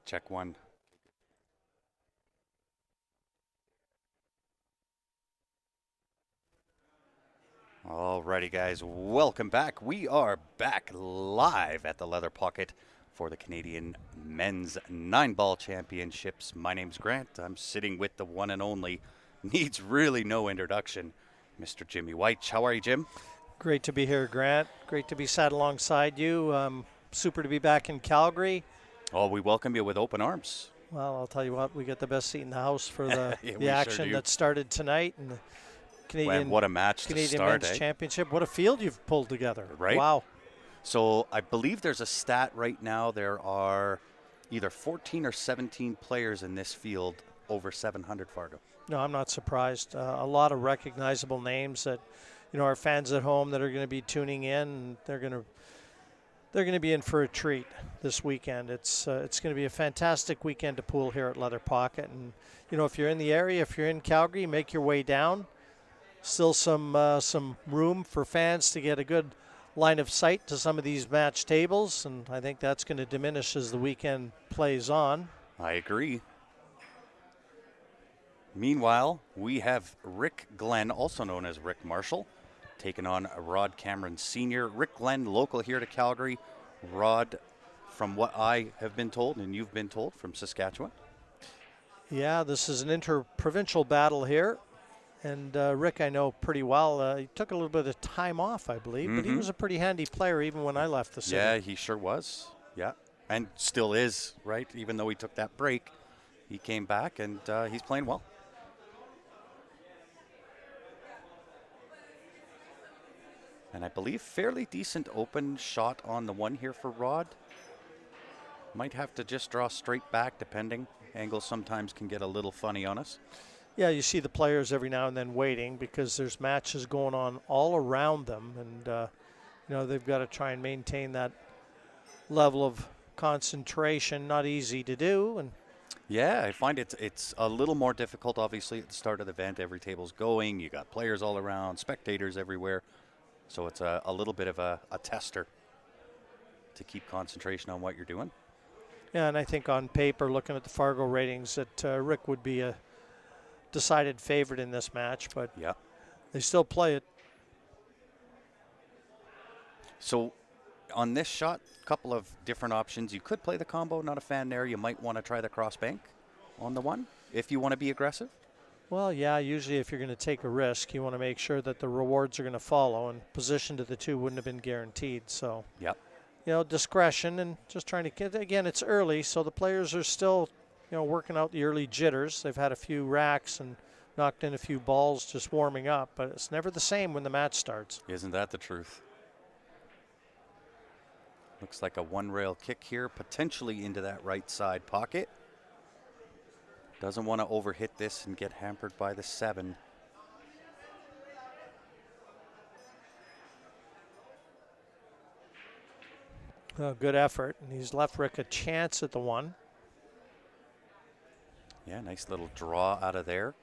Check one. Alrighty, guys, welcome back. We are back live at the Leather Pocket for the Canadian Men's 9-Ball Championships. My name's Grant. I'm sitting with the one and only, needs really no introduction, Mr. Jimmy White. How are you, Jim? Great to be here, Grant. Great to be sat alongside you. Super to be back in Calgary. Oh, we welcome you with open arms. Well, I'll tell you what, we get the best seat in the house for the, Yeah, the action that started tonight. And the Canadian, what a match Canadian to start, Men's Championship. What a field you've pulled together. Right? Wow. So I believe there's a stat right now. There are either 14 or 17 players in this field over 700, Fargo. No, I'm not surprised. A lot of recognizable names that, our fans at home that are going to be tuning in. And they're going to be in for a treat this weekend. It's going to be a fantastic weekend to pool here at Leather Pocket. And if you're in the area, if you're in Calgary, make your way down. Still some room for fans to get a good line of sight to some of these match tables, and I think that's going to diminish as the weekend plays on. I agree. Meanwhile, we have Rick Glenn, also known as Rick Marshall, taking on Rod Cameron Sr. Rick Glenn, local here to Calgary. Rod, from what I have been told, and you've been told, from Saskatchewan. Yeah, this is an inter-provincial battle here. And Rick, I know pretty well. He took a little bit of time off, I believe, but he was a pretty handy player even when I left the city. Yeah, he sure was. Yeah, and still is, right? Even though he took that break, he came back, and he's playing well. And I believe fairly decent open shot on the one here for Rod. Might have to just draw straight back, depending. Angles sometimes can get a little funny on us. Yeah, you see the players every now and then waiting because there's matches going on all around them, and they've got to try and maintain that level of concentration. Not easy to do. And yeah, I find it's a little more difficult. Obviously, at the start of the event, every table's going. You got players all around, spectators everywhere, so it's a little bit of a tester to keep concentration on what you're doing. Yeah, and I think on paper, looking at the Fargo ratings, that Rick would be a decided favorite in this match, but yeah, they still play it. So on this shot, a couple of different options. You could play the combo, not a fan there. You might want to try the cross bank on the one if you want to be aggressive. Well, yeah, usually if you're going to take a risk, you want to make sure that the rewards are going to follow, and position to the two wouldn't have been guaranteed. So, yep. Discretion and just trying to get, again, it's early, so the players are still working out the early jitters. They've had a few racks and knocked in a few balls just warming up, but it's never the same when the match starts. Isn't that the truth? Looks like a one-rail kick here, potentially into that right side pocket. Doesn't want to overhit this and get hampered by the 7. Good effort, and he's left Rick a chance at the 1. Yeah, nice little draw out of there.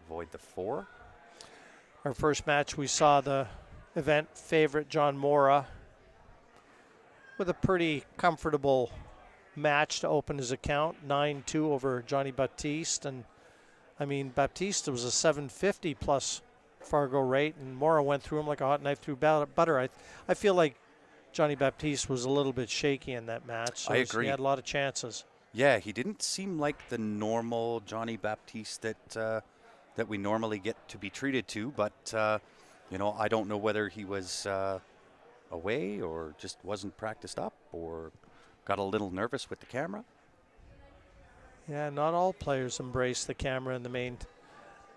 Avoid the 4. Our first match, we saw the event favorite, John Mora, with a pretty comfortable match to open his account, 9-2 over Johnny Baptiste. And, Baptiste was a 750 plus Fargo rate, and Mora went through him like a hot knife through butter. I feel like Johnny Baptiste was a little bit shaky in that match. So I agree. He had a lot of chances. Yeah, he didn't seem like the normal Johnny Baptiste that we normally get to be treated to, but I don't know whether he was away or just wasn't practiced up or got a little nervous with the camera. Yeah, not all players embrace the camera in the main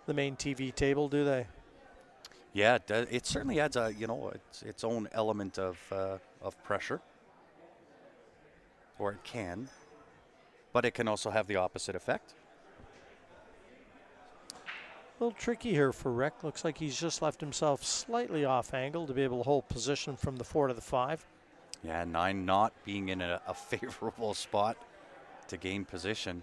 TV table, do they? Yeah, it certainly adds its own element of pressure, or it can. But it can also have the opposite effect. A little tricky here for Rick. Looks like he's just left himself slightly off angle to be able to hold position from the 4 to the 5. Yeah, 9 not being in a favorable spot to gain position.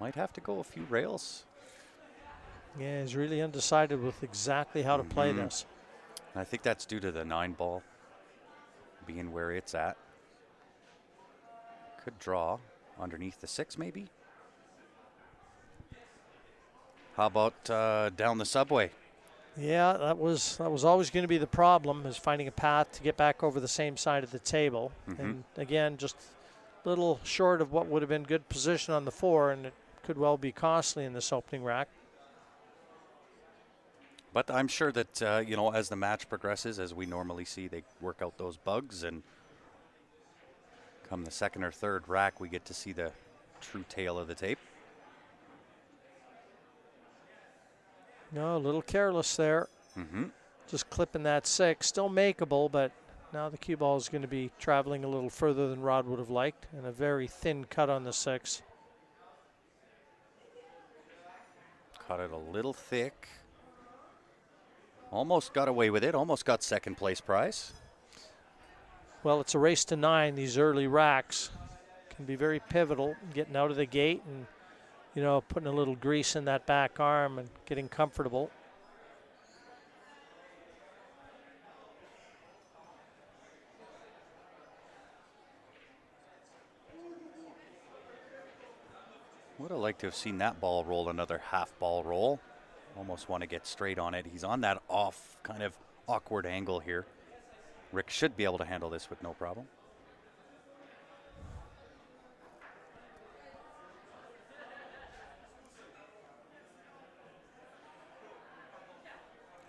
Might have to go a few rails. Yeah, he's really undecided with exactly how to play this. I think that's due to the 9 ball being where it's at. Could draw underneath the 6 maybe. How about down the subway? Yeah, that was always going to be the problem, is finding a path to get back over the same side of the table. And again, just a little short of what would have been good position on the 4, and it could well be costly in this opening rack. But I'm sure that, as the match progresses, as we normally see, they work out those bugs, and come the second or third rack, we get to see the true tale of the tape. No, a little careless there. Just clipping that 6. Still makeable, but now the cue ball is going to be traveling a little further than Rod would have liked, and a very thin cut on the 6. Caught it a little thick. Almost got away with it. Almost got second place prize. Well, it's a race to 9. These early racks can be very pivotal, getting out of the gate and, putting a little grease in that back arm and getting comfortable. Would have liked to have seen that ball roll another half ball roll. Almost want to get straight on it. He's on that off kind of awkward angle here. Rick should be able to handle this with no problem.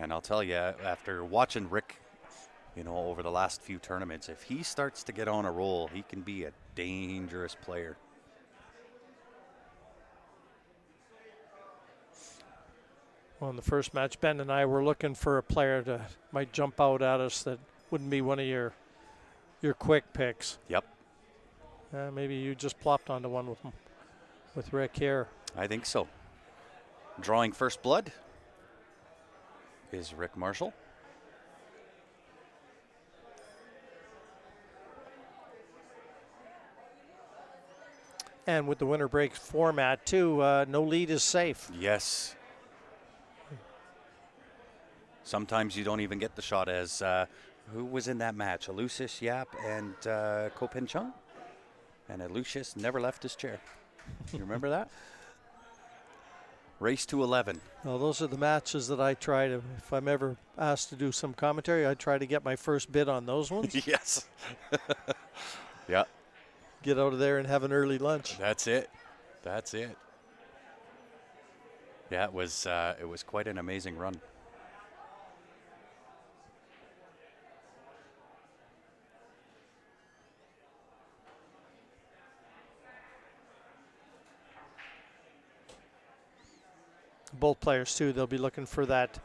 And I'll tell you, after watching Rick, over the last few tournaments, if he starts to get on a roll, he can be a dangerous player. Well, in the first match, Ben and I were looking for a player that might jump out at us that wouldn't be one of your quick picks. Yep. Maybe you just plopped onto one with Rick here. I think so. Drawing first blood is Rick Marshall. And with the winner break format too, no lead is safe. Yes. Sometimes you don't even get the shot, as who was in that match? Aloysius Yap and Ko Pin Chung? And Aloysius never left his chair. You remember that? Race to 11. Well, those are the matches that I try to, if I'm ever asked to do some commentary, I try to get my first bid on those ones. Yes. Yeah. Get out of there and have an early lunch. That's it. That's it. Yeah, it was quite an amazing run. Both players too, they'll be looking for that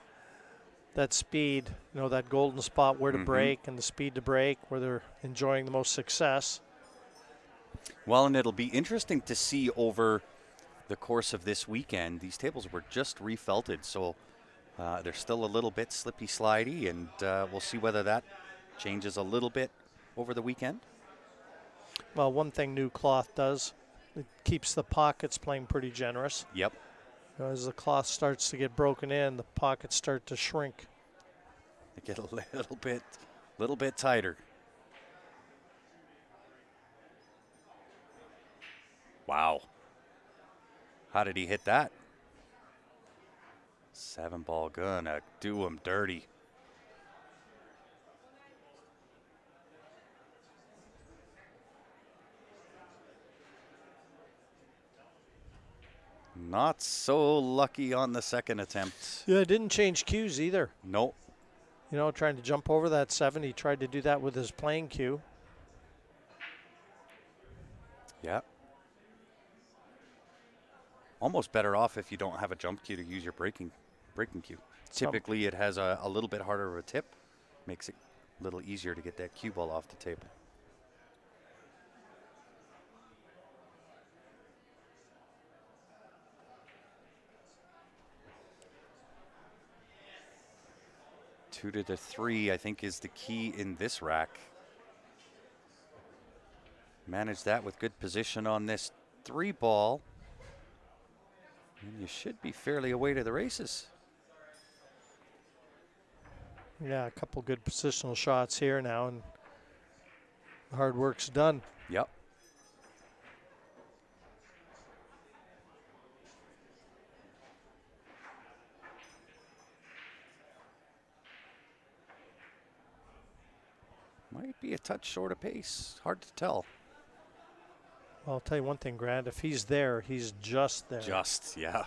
speed, that golden spot where to break and the speed to break, where they're enjoying the most success. Well, and it'll be interesting to see over the course of this weekend. These tables were just refelted, so they're still a little bit slippy slidey, and we'll see whether that changes a little bit over the weekend. Well, one thing new cloth does, it keeps the pockets playing pretty generous. Yep. As the cloth starts to get broken in, the pockets start to shrink. They get a little bit tighter. Wow. How did he hit that? 7 ball gonna do him dirty. Not so lucky on the second attempt. Yeah, it didn't change cues either. Nope. Trying to jump over that 7, he tried to do that with his playing cue. Yeah. Almost better off if you don't have a jump cue to use your breaking cue. Typically, it has a little bit harder of a tip. Makes it a little easier to get that cue ball off the table. Two to the 3, I think, is the key in this rack. Manage that with good position on this 3 ball. And you should be fairly away to the races. Yeah, a couple good positional shots here now, and hard work's done. Yep. Might be a touch short of pace. Hard to tell. Well, I'll tell you one thing, Grant. If he's there, he's just there. Just, yeah.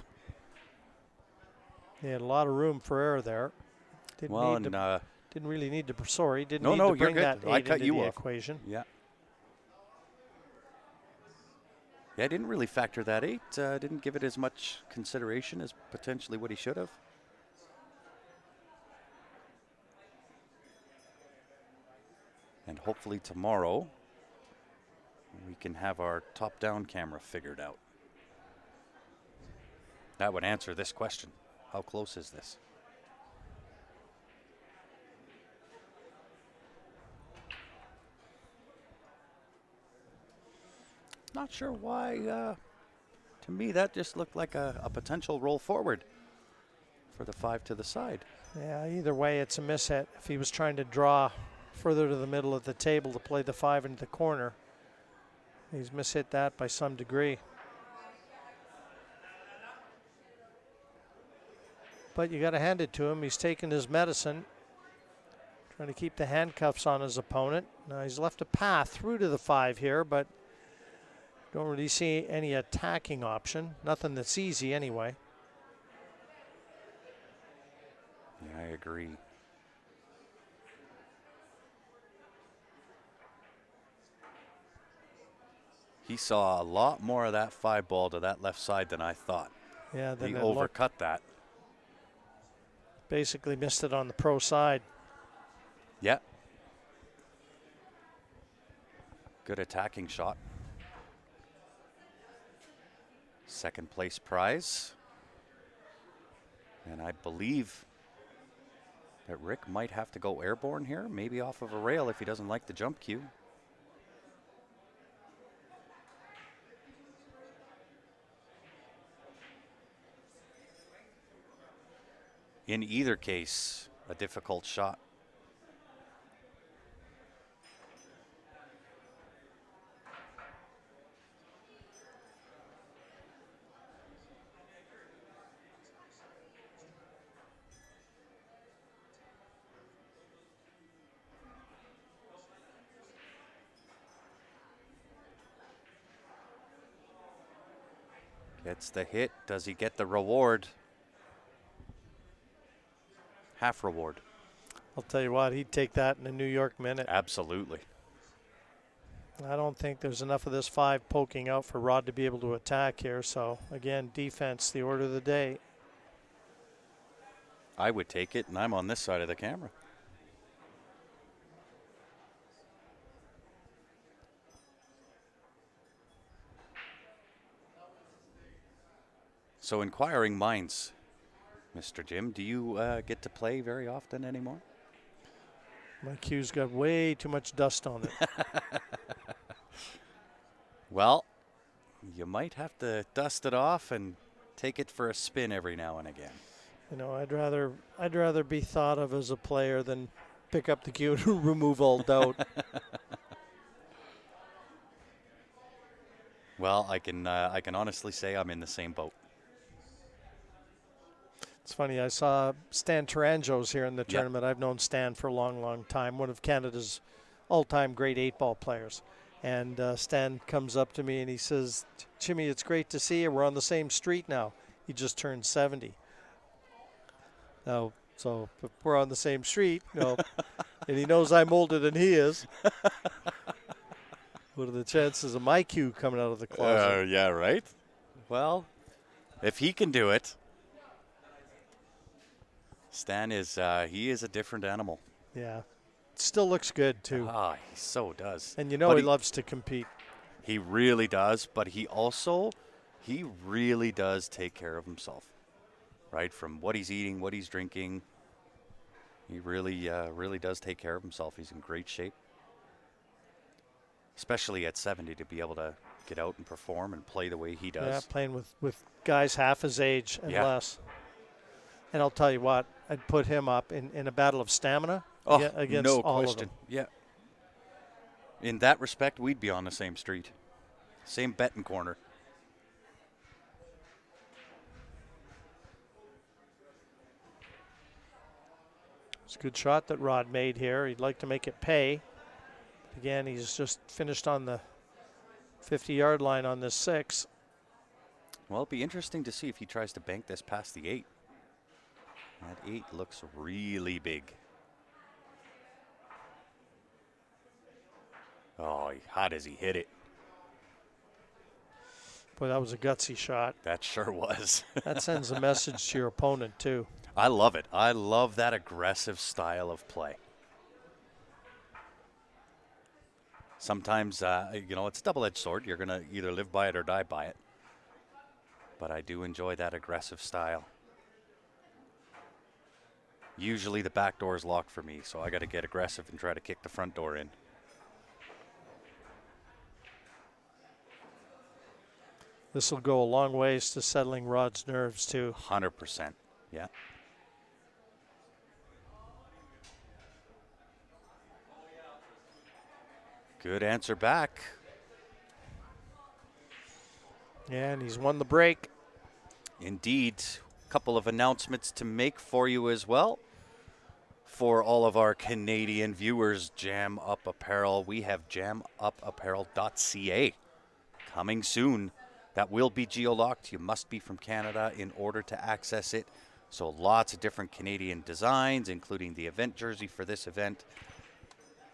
He had a lot of room for error there. Didn't really need to. Sorry, didn't need to bring that 8 into the equation. Yeah. Yeah, I didn't really factor that 8. Didn't give it as much consideration as potentially what he should have. And hopefully tomorrow we can have our top-down camera figured out. That would answer this question. How close is this? Not sure why. To me, that just looked like a potential roll forward for the 5 to the side. Yeah, either way, it's a mishit. If he was trying to draw further to the middle of the table to play the 5 into the corner, he's mishit that by some degree. But you got to hand it to him. He's taken his medicine, trying to keep the handcuffs on his opponent. Now he's left a path through to the 5 here, but don't really see any attacking option. Nothing that's easy anyway. Yeah, I agree. He saw a lot more of that 5 ball to that left side than I thought. Yeah, he overcut that. Basically missed it on the pro side. Yeah. Good attacking shot. Second place prize. And I believe that Rick might have to go airborne here, maybe off of a rail if he doesn't like the jump cue. In either case, a difficult shot. Gets the hit. Does he get the reward? Half reward. I'll tell you what, he'd take that in a New York minute. Absolutely. I don't think there's enough of this 5 poking out for Rod to be able to attack here. So, again, defense, the order of the day. I would take it, and I'm on this side of the camera. So, inquiring minds, Mr. Jim, do you get to play very often anymore? My cue's got way too much dust on it. Well, you might have to dust it off and take it for a spin every now and again. You know, I'd rather be thought of as a player than pick up the cue and remove all doubt. Well, I can honestly say I'm in the same boat. It's funny, I saw Stan Taranjo's here in the tournament. I've known Stan for a long, long time, one of Canada's all-time great 8-ball players. And Stan comes up to me and he says, "Jimmy, it's great to see you. We're on the same street now." He just turned 70. Now, so if we're on the same street, you know, and he knows I'm older than he is, what are the chances of my cue coming out of the closet? Yeah, right. Well, if he can do it, Stan is he is a different animal. Yeah. Still looks good, too. Ah, he so does. And you know he loves to compete. He really does, but he really does take care of himself, right? From what he's eating, what he's drinking, he really does take care of himself. He's in great shape, especially at 70 to be able to get out and perform and play the way he does. Yeah, playing with guys half his age and less. And I'll tell you what, I'd put him up in a battle of stamina against no all question. of them. Yeah. In that respect, we'd be on the same street. Same betting corner. It's a good shot that Rod made here. He'd like to make it pay. Again, he's just finished on the 50-yard line on this 6. Well, it'll be interesting to see if he tries to bank this past the 8. That 8 looks really big. Oh, how does he hit it? Boy, that was a gutsy shot. That sure was. That sends a message to your opponent, too. I love it. I love that aggressive style of play. Sometimes, it's a double-edged sword. You're going to either live by it or die by it. But I do enjoy that aggressive style. Usually the back door is locked for me, so I got to get aggressive and try to kick the front door in. This will go a long ways to settling Rod's nerves, too. 100%. Yeah. Good answer back. Yeah, and he's won the break. Indeed. A couple of announcements to make for you as well. For all of our Canadian viewers, Jam Up Apparel, we have jamupapparel.ca coming soon. That will be geo-locked. You must be from Canada in order to access it. So lots of different Canadian designs, including the event jersey for this event.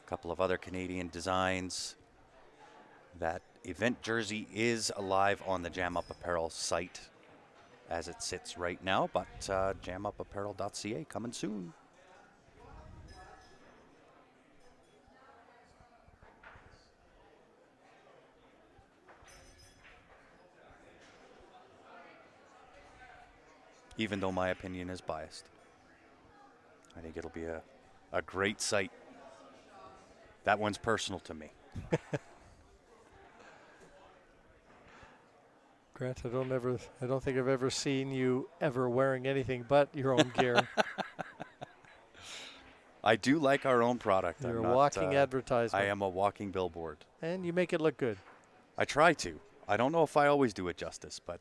A couple of other Canadian designs. That event jersey is alive on the Jam Up Apparel site as it sits right now, but jamupapparel.ca coming soon. Even though my opinion is biased. I think it'll be a great site. That one's personal to me. Grant, I don't think I've ever seen you ever wearing anything but your own gear. I do like our own product. You're a walking advertisement. I am a walking billboard. And you make it look good. I try to. I don't know if I always do it justice, but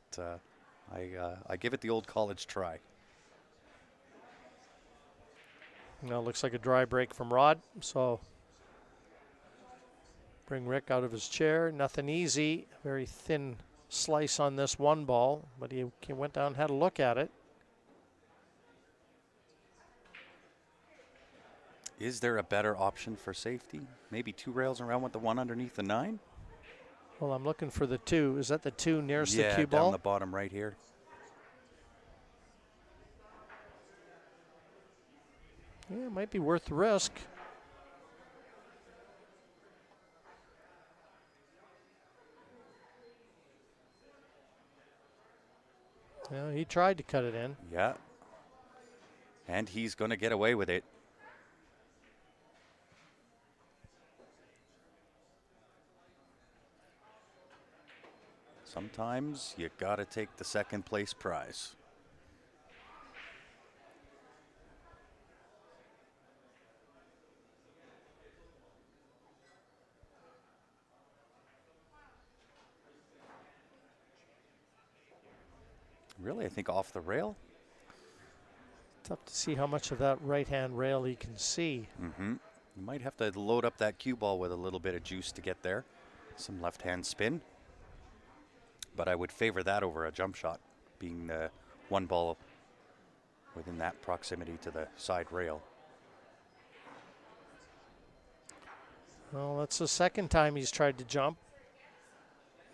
I give it the old college try. Now it looks like a dry break from Rod, so bring Rick out of his chair. Nothing easy. Very thin slice on this one ball, but he went down and had a look at it. Is there a better option for safety? Maybe 2 rails around with the one underneath the 9? Well, I'm looking for the 2. Is that the 2 nearest the cue Yeah, ball? down the bottom right here. Yeah, it might be worth the risk. Yeah, he tried to cut it in. Yeah. And he's going to get away with it. Sometimes you got to take the second place prize. Really, I think off the rail. Tough to see how much of that right-hand rail he can see. Mm-hmm. You might have to load up that cue ball with a little bit of juice to get there. Some left-hand spin. But I would favor that over a jump shot, being the one ball within that proximity to the side rail. Well, that's the second time he's tried to jump.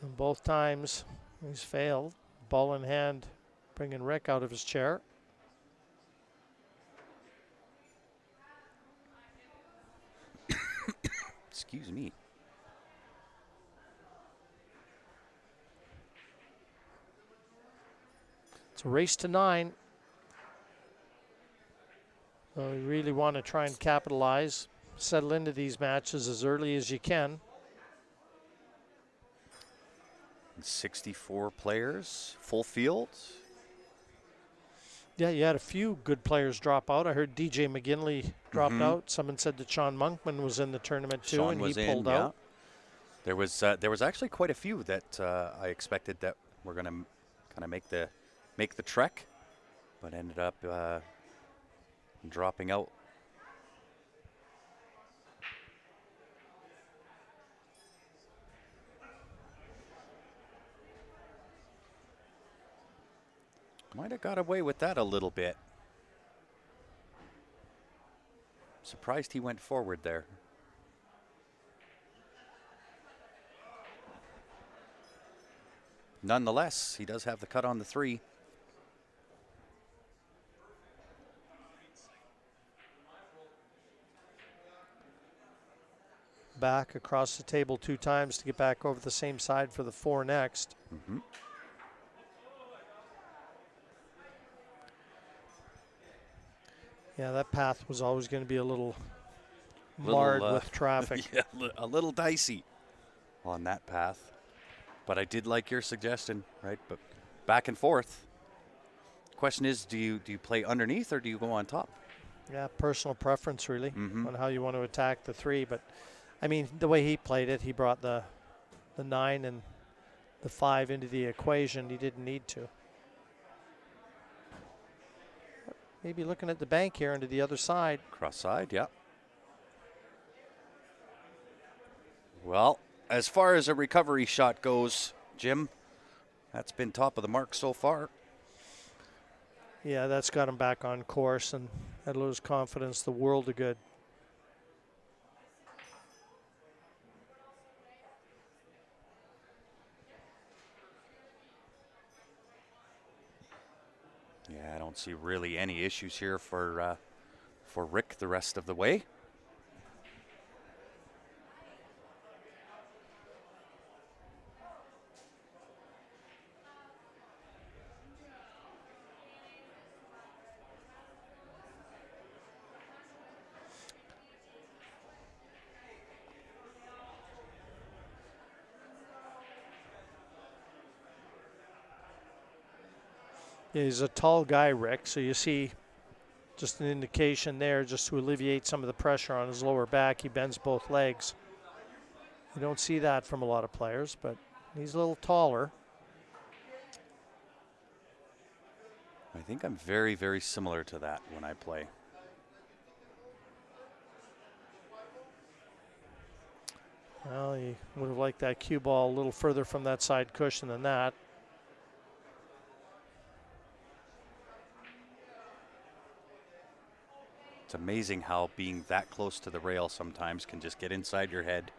And both times he's failed. Ball in hand, bringing Rick out of his chair. Excuse me. It's a race to 9. So you really want to try and capitalize, settle into these matches as early as you can. 64 players, full field. Yeah, you had a few good players drop out. I heard DJ McGinley dropped Mhm. out. Someone said that Sean Monkman was in the tournament too, Sean and was he in, pulled yeah. out. There was actually quite a few that I expected that were going to kind of make the trek, but ended up dropping out. Might have got away with that a little bit. Surprised he went forward there. Nonetheless, he does have the cut on the 3. Back across the table 2 times to get back over the same side for the 4 next. Mm-hmm. Yeah, that path was always going to be a little marred with traffic. Yeah, a little dicey on that path. But I did like your suggestion, right? But back and forth. Question is, do you play underneath or do you go on top? Yeah, personal preference really Mm-hmm. on how you want to attack the 3. But I mean, the way he played it, he brought the 9 and the 5 into the equation. He didn't need to. Maybe looking at the bank here into the other side. Cross side, yeah. Well, as far as a recovery shot goes, Jim, that's been top of the mark so far. Yeah, that's got him back on course, and that'll lose confidence the world of good. Yeah, I don't see really any issues here for Rick the rest of the way. Yeah, he's a tall guy, Rick, so you see just an indication there just to alleviate some of the pressure on his lower back. He bends both legs. You don't see that from a lot of players, but he's a little taller. I think I'm very, very similar to that when I play. Well, he would have liked that cue ball a little further from that side cushion than that. It's amazing how being that close to the rail sometimes can just get inside your head.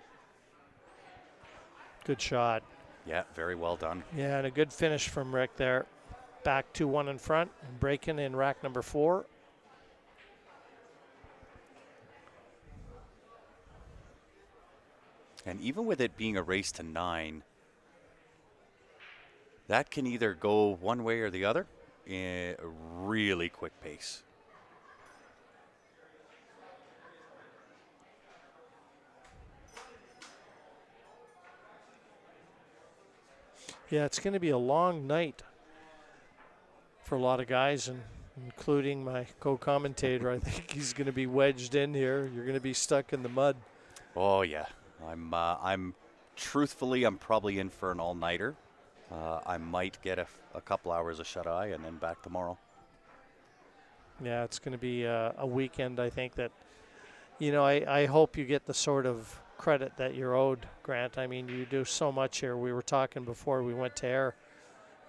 Good shot. Yeah, very well done. Yeah, and a good finish from Rick there. Back 2-1 in front, breaking in rack number 4. And even with it being a race to 9, that can either go one way or the other in a really quick pace. Yeah, it's going to be a long night for a lot of guys, and including my co-commentator. I think he's going to be wedged in here. You're going to be stuck in the mud. Oh yeah, I'm truthfully, I'm probably in for an all-nighter. I might get a couple hours of shut-eye and then back tomorrow. Yeah, it's going to be a weekend, I think, that, you know, I hope you get the sort of credit that you're owed, Grant. I mean, you do so much here. We were talking before we went to air.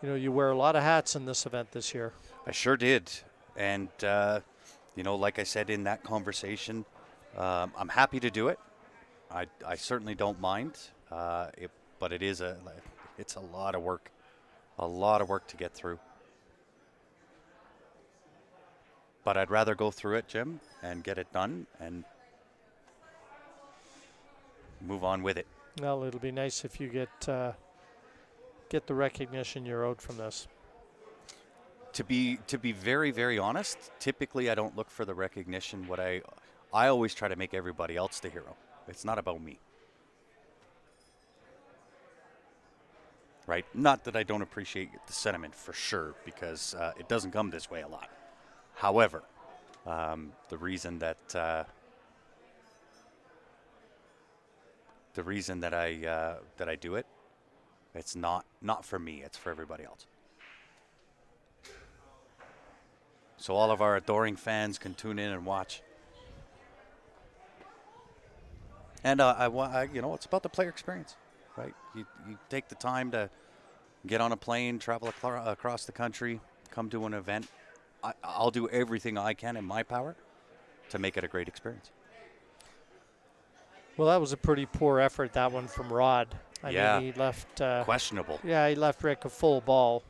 You know, you wear a lot of hats in this event this year. I sure did. And, you know, like I said in that conversation, I'm happy to do it. I certainly don't mind, but it's a lot of work to get through. But I'd rather go through it, Jim, and get it done and move on with it. Well, it'll be nice if you get the recognition you're owed from this. To be very, very honest, typically I don't look for the recognition. What I always try to make everybody else the hero. It's not about me. Right? Not that I don't appreciate the sentiment for sure, because it doesn't come this way a lot. However, the reason that I do it, it's not for me. It's for everybody else. So all of our adoring fans can tune in and watch. And it's about the player experience, right? You take the time to get on a plane, travel across the country, come to an event. I'll do everything I can in my power to make it a great experience. Well, that was a pretty poor effort, that one from Rod. I mean, he left... questionable. Yeah, he left Rick a full ball.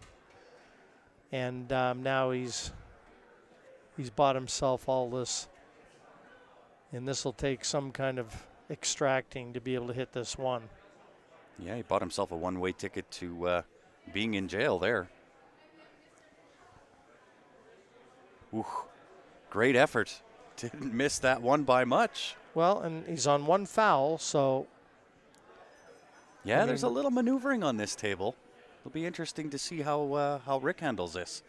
And now he's bought himself all this. And this will take some kind of extracting to be able to hit this one. Yeah, he bought himself a one-way ticket to being in jail there. Ooh, great effort. Didn't miss that one by much. Well, and he's on one foul, so... Yeah, there's a little maneuvering on this table. It'll be interesting to see how Rick handles this.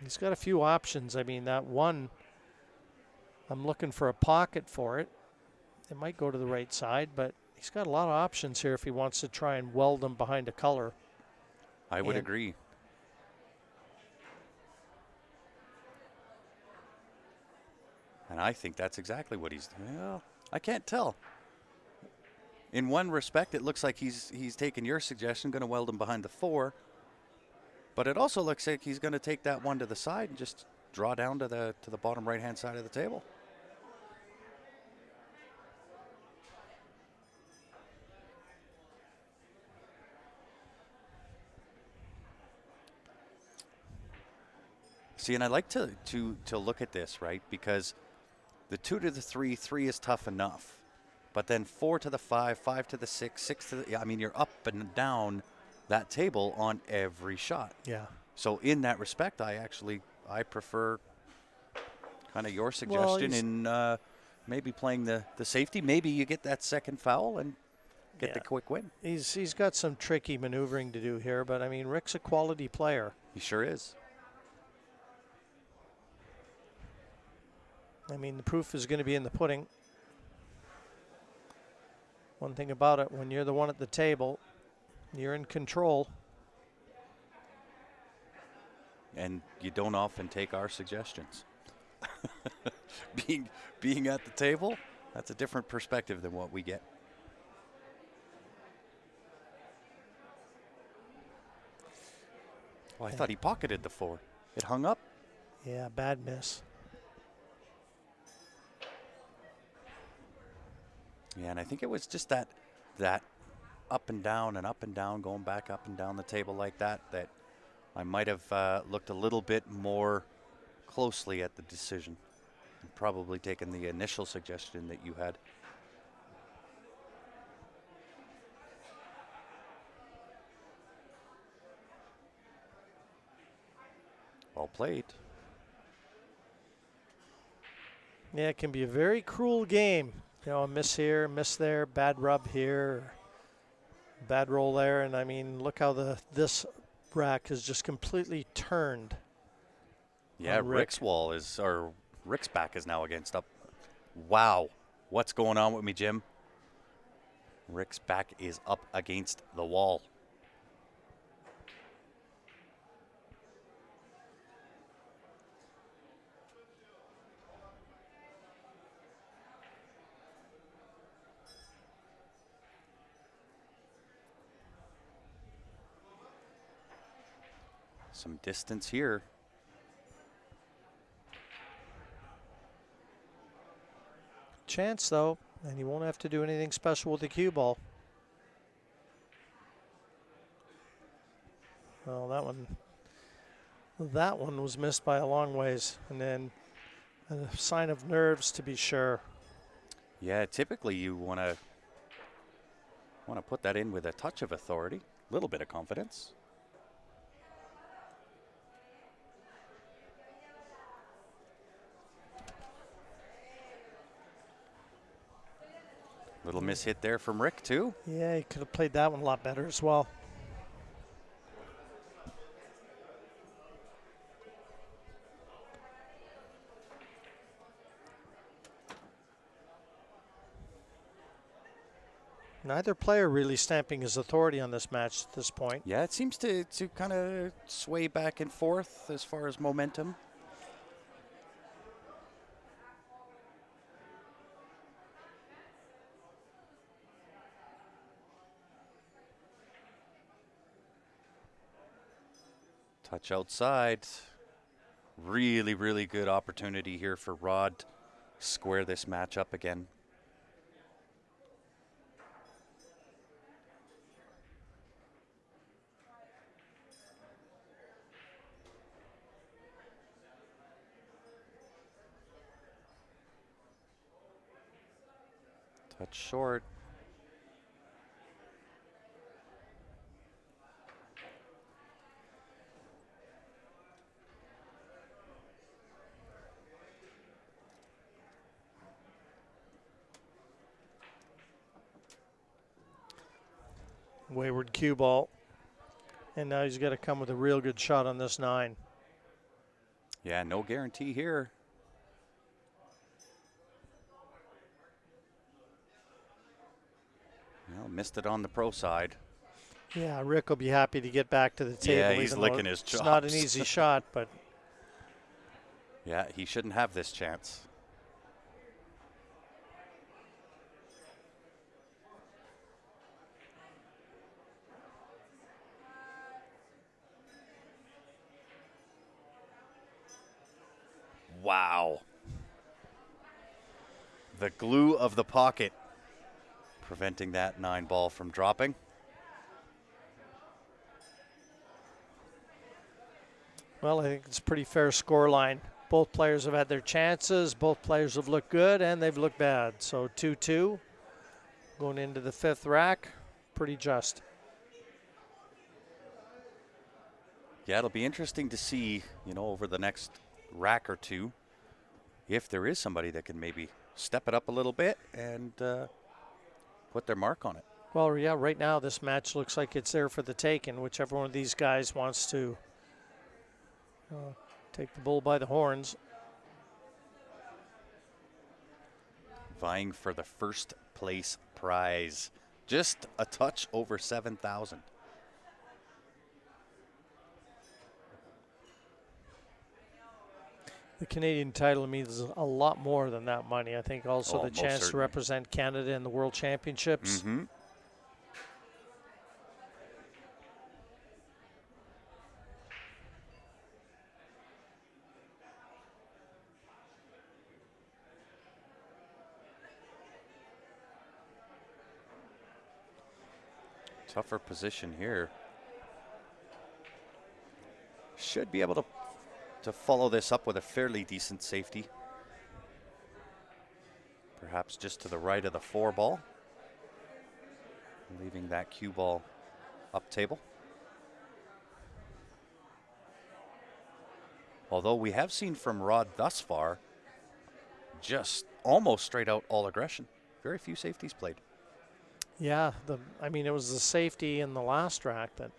He's got a few options. I mean, that one, I'm looking for a pocket for it. It might go to the right side, but he's got a lot of options here if he wants to try and weld them behind a color. I would agree. And I think that's exactly what he's doing. Well, I can't tell. In one respect, it looks like he's taken your suggestion, going to weld him behind the 4. But it also looks like he's going to take that one to the side and just draw down to the bottom right-hand side of the table. See, and I like to look at this, right? Because the 2 to the 3, 3 is tough enough. But then 4 to the 5, 5 to the 6, 6 to the... I mean, you're up and down that table on every shot. Yeah. So in that respect, I prefer kind of your suggestion in maybe playing the safety. Maybe you get that second foul and get the quick win. He's got some tricky maneuvering to do here, but I mean, Rick's a quality player. He sure is. I mean, the proof is going to be in the pudding. One thing about it, when you're the one at the table, you're in control. And you don't often take our suggestions. Being at the table, that's a different perspective than what we get. Well, I thought he pocketed the 4. It hung up. Yeah, bad miss. Yeah, and I think it was just that up and down, going back up and down the table like that I might have looked a little bit more closely at the decision and probably taken the initial suggestion that you had. Well played. Yeah, it can be a very cruel game. You know, a miss here, miss there, bad rub here, bad roll there, and I mean, look how this rack is just completely turned. Yeah, Rick's back is now against up. Wow, what's going on with me, Jim? Rick's back is up against the wall. Some distance here. Chance, though, and he won't have to do anything special with the cue ball. Well, that one was missed by a long ways, and then a sign of nerves to be sure. Yeah, typically you want to put that in with a touch of authority, a little bit of confidence. Little miss hit there from Rick, too. Yeah, he could have played that one a lot better as well. Neither player really stamping his authority on this match at this point. Yeah, it seems to kind of sway back and forth as far as momentum. Touch outside. Really, really good opportunity here for Rod to square this match up again. Touch short. Wayward cue ball. And now he's got to come with a real good shot on this 9. Yeah, no guarantee here. Well, missed it on the pro side. Yeah, Rick will be happy to get back to the table. Yeah, he's licking his chops. It's not an easy shot, but yeah, he shouldn't have this chance. Wow. The glue of the pocket, preventing that 9 ball from dropping. well, I think it's a pretty fair score line. Both players have had their chances. Both players have looked good, and they've looked bad. So 2-2 going into the 5th rack. Pretty just. Yeah, it'll be interesting to see, over the next rack or two, if there is somebody that can maybe step it up a little bit and put their mark on it. Well, yeah, right now this match looks like it's there for the taking. Whichever one of these guys wants to take the bull by the horns. Vying for the first place prize. Just a touch over $7,000. The Canadian title means a lot more than that money. I think also the chance certainly to represent Canada in the World Championships. Mm-hmm. Tougher position here. Should be able to follow this up with a fairly decent safety. Perhaps just to the right of the 4 ball. Leaving that cue ball up table. Although we have seen from Rod thus far, just almost straight out all aggression. Very few safeties played. Yeah, it was the safety in the last rack that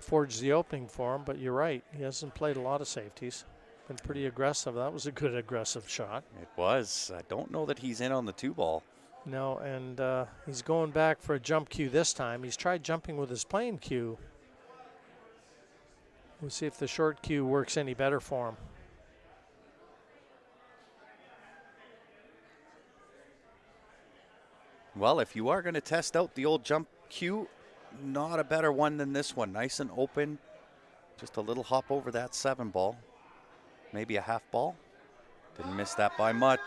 forged the opening for him, but you're right. He hasn't played a lot of safeties. Been pretty aggressive. That was a good aggressive shot. It was. I don't know that he's in on the 2 ball. No, and he's going back for a jump cue this time. He's tried jumping with his plain cue. We'll see if the short cue works any better for him. Well, if you are going to test out the old jump cue, not a better one than this one. Nice and open. Just a little hop over that 7 ball. Maybe a half ball. Didn't miss that by much.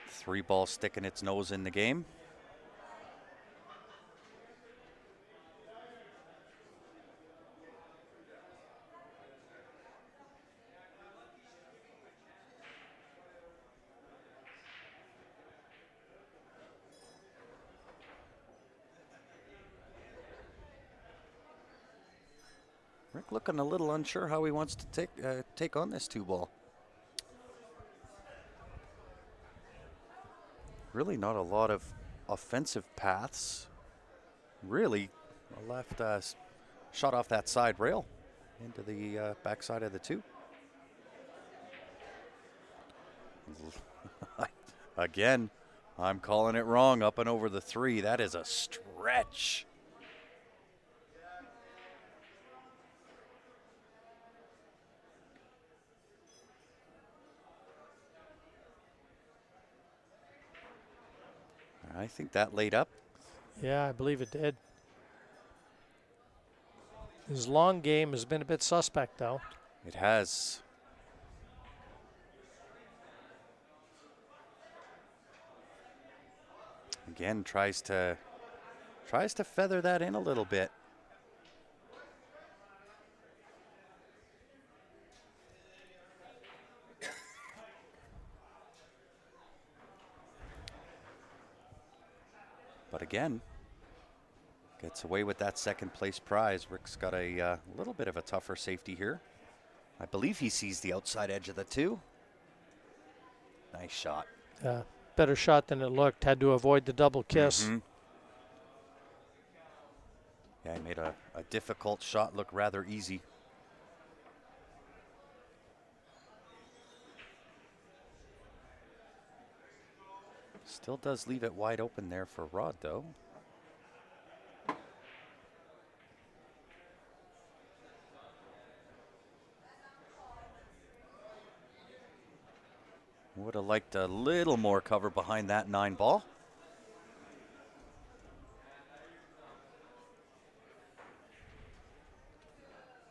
Three ball sticking its nose in the game. Rick looking a little unsure how he wants to take on this 2 ball. Really not a lot of offensive paths. Really left shot off that side rail. into the backside of the 2. Again, I'm calling it wrong, up and over the 3. That is a stretch. I think that laid up. Yeah, I believe it did. His long game has been a bit suspect, though. It has. Again, tries to feather that in a little bit. But again, gets away with that second place prize. Rick's got a little bit of a tougher safety here. I believe he sees the outside edge of the 2. Nice shot. Better shot than it looked. Had to avoid the double kiss. Yeah, he made a difficult shot look rather easy. Still does leave it wide open there for Rod, though. Would have liked a little more cover behind that 9 ball.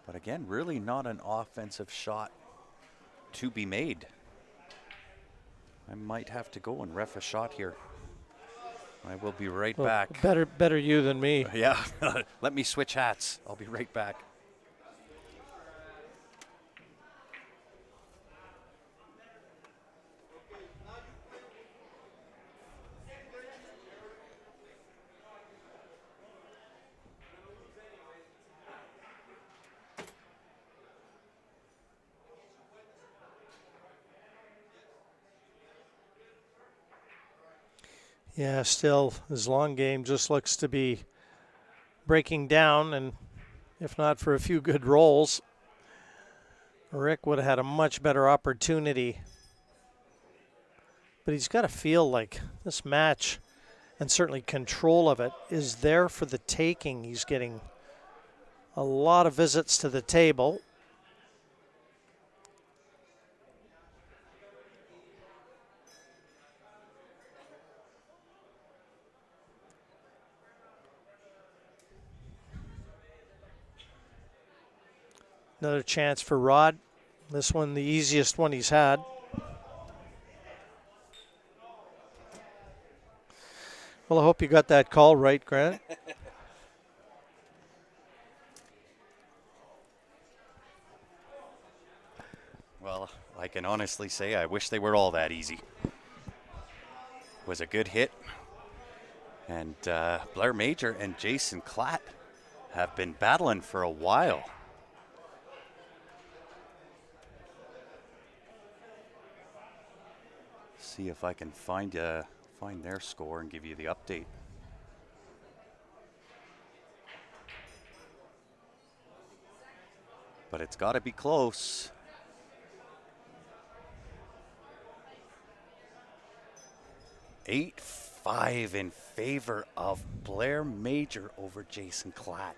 But again, really not an offensive shot to be made. I might have to go and ref a shot here. I will be right back. Better you than me. Yeah, let me switch hats. I'll be right back. Yeah, still his long game just looks to be breaking down, and if not for a few good rolls, Rick would have had a much better opportunity. But he's got to feel like this match, and certainly control of it, is there for the taking. He's getting a lot of visits to the table. Another chance for Rod. This one, the easiest one he's had. Well, I hope you got that call right, Grant. Well, I can honestly say I wish they were all that easy. It was a good hit. And Blair Major and Jason Klatt have been battling for a while. See if I can find their score and give you the update. But it's got to be close. Eight 5 in favor of Blair Major over Jason Klatt.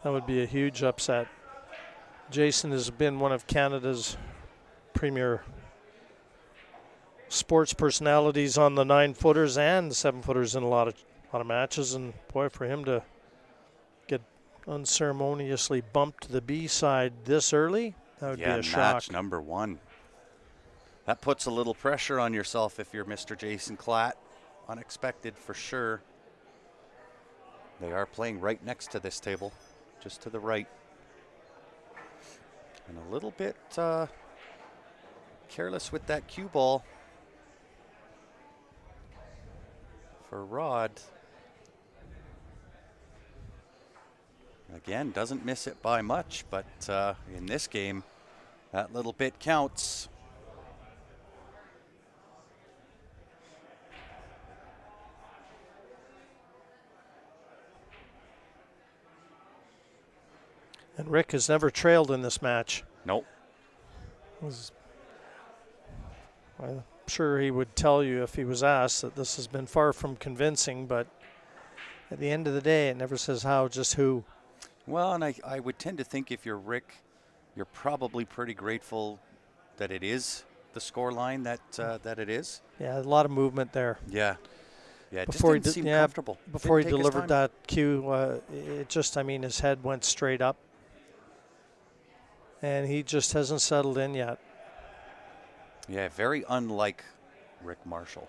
That would be a huge upset. Jason has been one of Canada's premier sports personalities on the 9-footers and the 7-footers in a lot of matches, and boy, for him to get unceremoniously bumped to the B side this early, that would be a shock. Match number 1. That puts a little pressure on yourself if you're Mr. Jason Klatt. Unexpected for sure. They are playing right next to this table, just to the right. And a little bit careless with that cue ball for Rod. Again, doesn't miss it by much, but in this game, that little bit counts. And Rick has never trailed in this match. Nope. I'm sure he would tell you if he was asked that this has been far from convincing, but at the end of the day, it never says how, just who. Well, and I would tend to think if you're Rick, you're probably pretty grateful that it is the score line that it is. Yeah, a lot of movement there. Yeah. Yeah, it Before just didn't seem comfortable. Before he Didn't take his delivered time. that cue, it just, his head went straight up. And he just hasn't settled in yet. Yeah, very unlike Rick Marshall.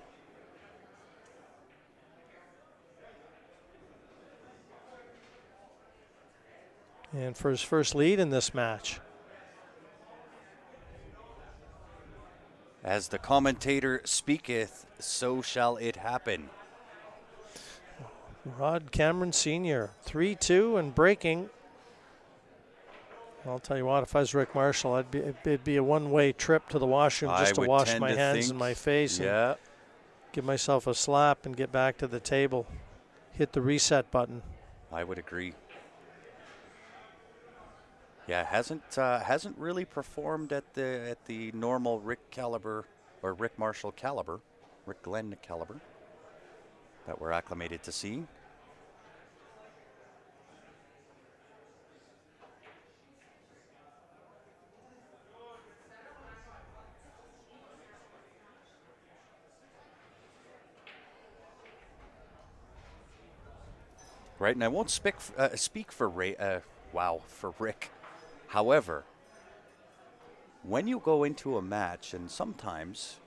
And for his first lead in this match. As the commentator speaketh, so shall it happen. Rod Cameron Sr., 3-2 and breaking. I'll tell you what, if I was Rick Marshall, it'd be a one-way trip to the washroom just to wash my hands and my face and give myself a slap and get back to the table. Hit the reset button. I would agree. Yeah, hasn't really performed at the normal Rick caliber or Rick Marshall caliber, Rick Glenn caliber that we're acclimated to seeing. Right, and I won't speak for Rick. However, when you go into a match, and sometimes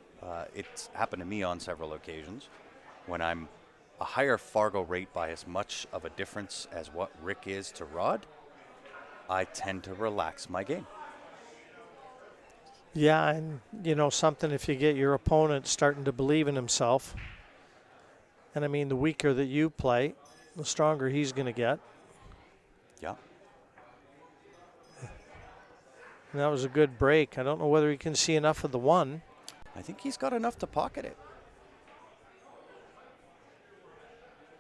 it's happened to me on several occasions, when I'm a higher Fargo rate by as much of a difference as what Rick is to Rod, I tend to relax my game. Yeah, and something, if you get your opponent starting to believe in himself, and the weaker that you play, the stronger he's going to get. Yeah. And that was a good break. I don't know whether he can see enough of the one. I think he's got enough to pocket it.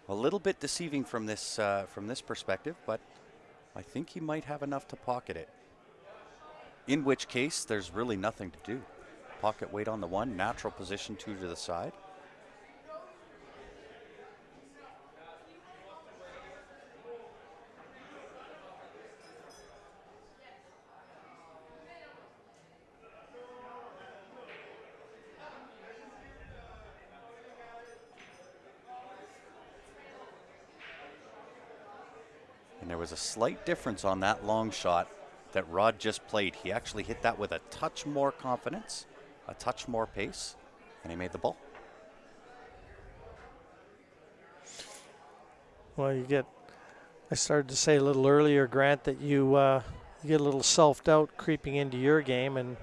A little bit deceiving from this perspective, but I think he might have enough to pocket it. In which case, there's really nothing to do. Pocket weight on the one, natural position 2 to the side. And there was a slight difference on that long shot that Rod just played. He actually hit that with a touch more confidence, a touch more pace, and he made the ball. Well, I started to say a little earlier, Grant, that you get a little self-doubt creeping into your game, and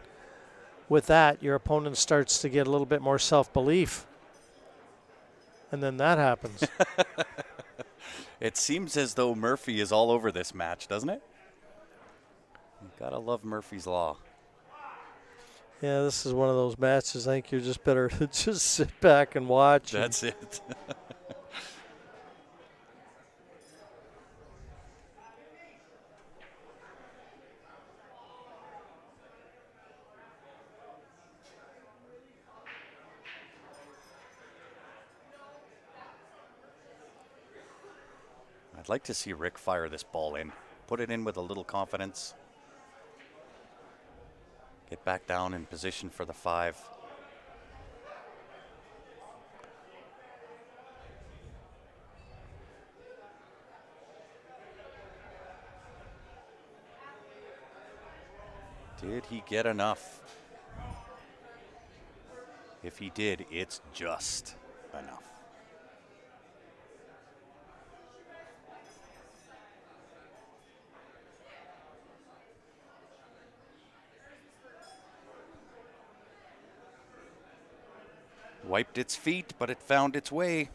with that, your opponent starts to get a little bit more self-belief. And then that happens. It seems as though Murphy is all over this match, doesn't it? You gotta love Murphy's Law. Yeah, this is one of those matches. I think you're just better to just sit back and watch. That's it. I'd like to see Rick fire this ball in. Put it in with a little confidence. Get back down in position for the 5. Did he get enough? If he did, it's just enough. Wiped its feet, but it found its way.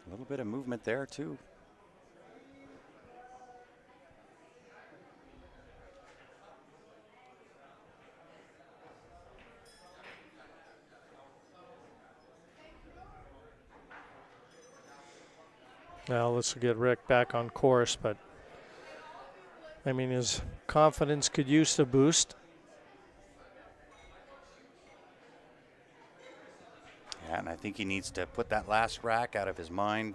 A little bit of movement there, too. Now let's get Rick back on course, but I mean, his confidence could use a boost. Yeah, and I think he needs to put that last rack out of his mind,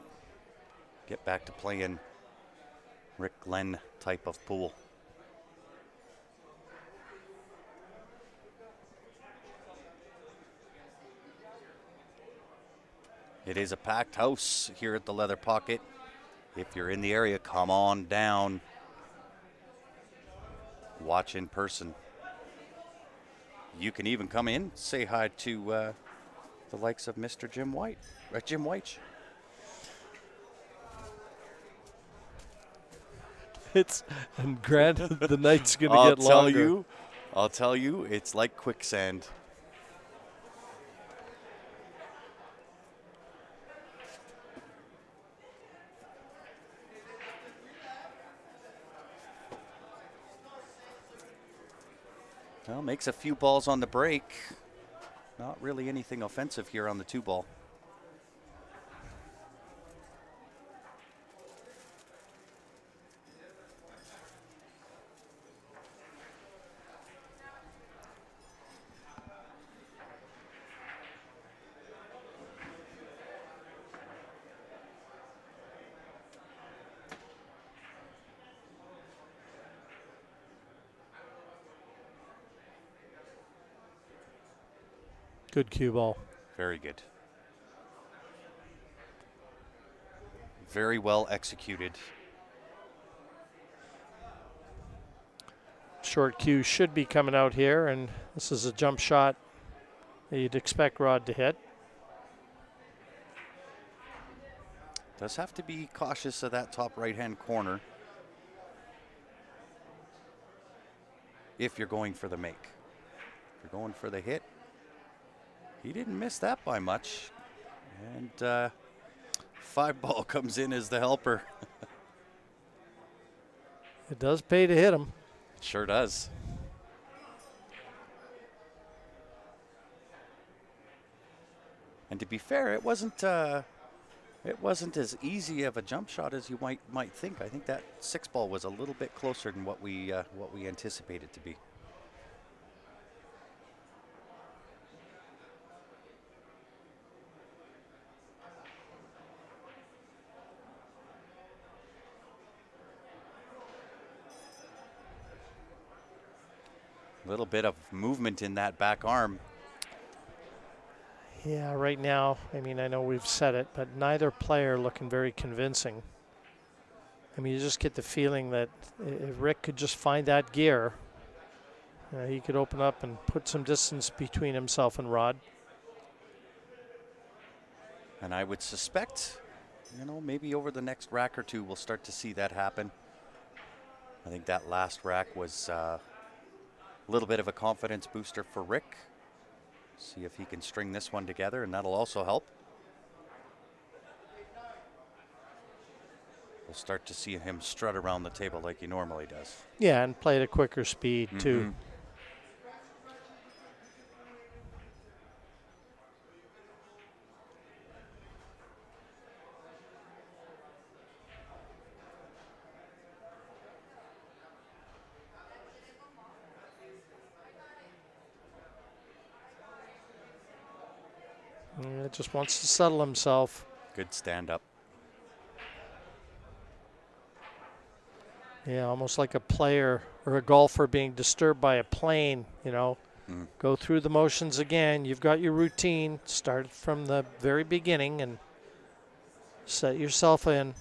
get back to playing Rick Glenn type of pool. It is a packed house here at the Leather Pocket. If you're in the area, come on down. Watch in person. You can even come in, say hi to the likes of Mr. Jim White, Jim White. And granted, the night's going to get longer. I'll tell you, it's like quicksand. Well, makes a few balls on the break. Not really anything offensive here on the 2-ball. Good cue ball. Very good. Very well executed. Short cue should be coming out here, and this is a jump shot that you'd expect Rod to hit. Does have to be cautious of that top right-hand corner if you're going for the make. If you're going for the hit, he didn't miss that by much. And 5-ball comes in as the helper. It does pay to hit him. It sure does. And to be fair, it wasn't as easy of a jump shot as you might think. I think that 6-ball was a little bit closer than what we anticipated to be. A little bit of movement in that back arm. Yeah, right now, I mean, I know we've said it, but neither player looking very convincing. I mean, you just get the feeling that if Rick could just find that gear, he could open up and put some distance between himself and Rod. And I would suspect, maybe over the next rack or two, we'll start to see that happen. I think that last rack was a little bit of a confidence booster for Rick. See if he can string this one together, and that'll also help. We'll start to see him strut around the table like he normally does. Yeah, and play at a quicker speed, too. Just wants to settle himself. Good stand up. Yeah, almost like a player or a golfer being disturbed by a plane, Go through the motions again. You've got your routine. Start from the very beginning and set yourself in.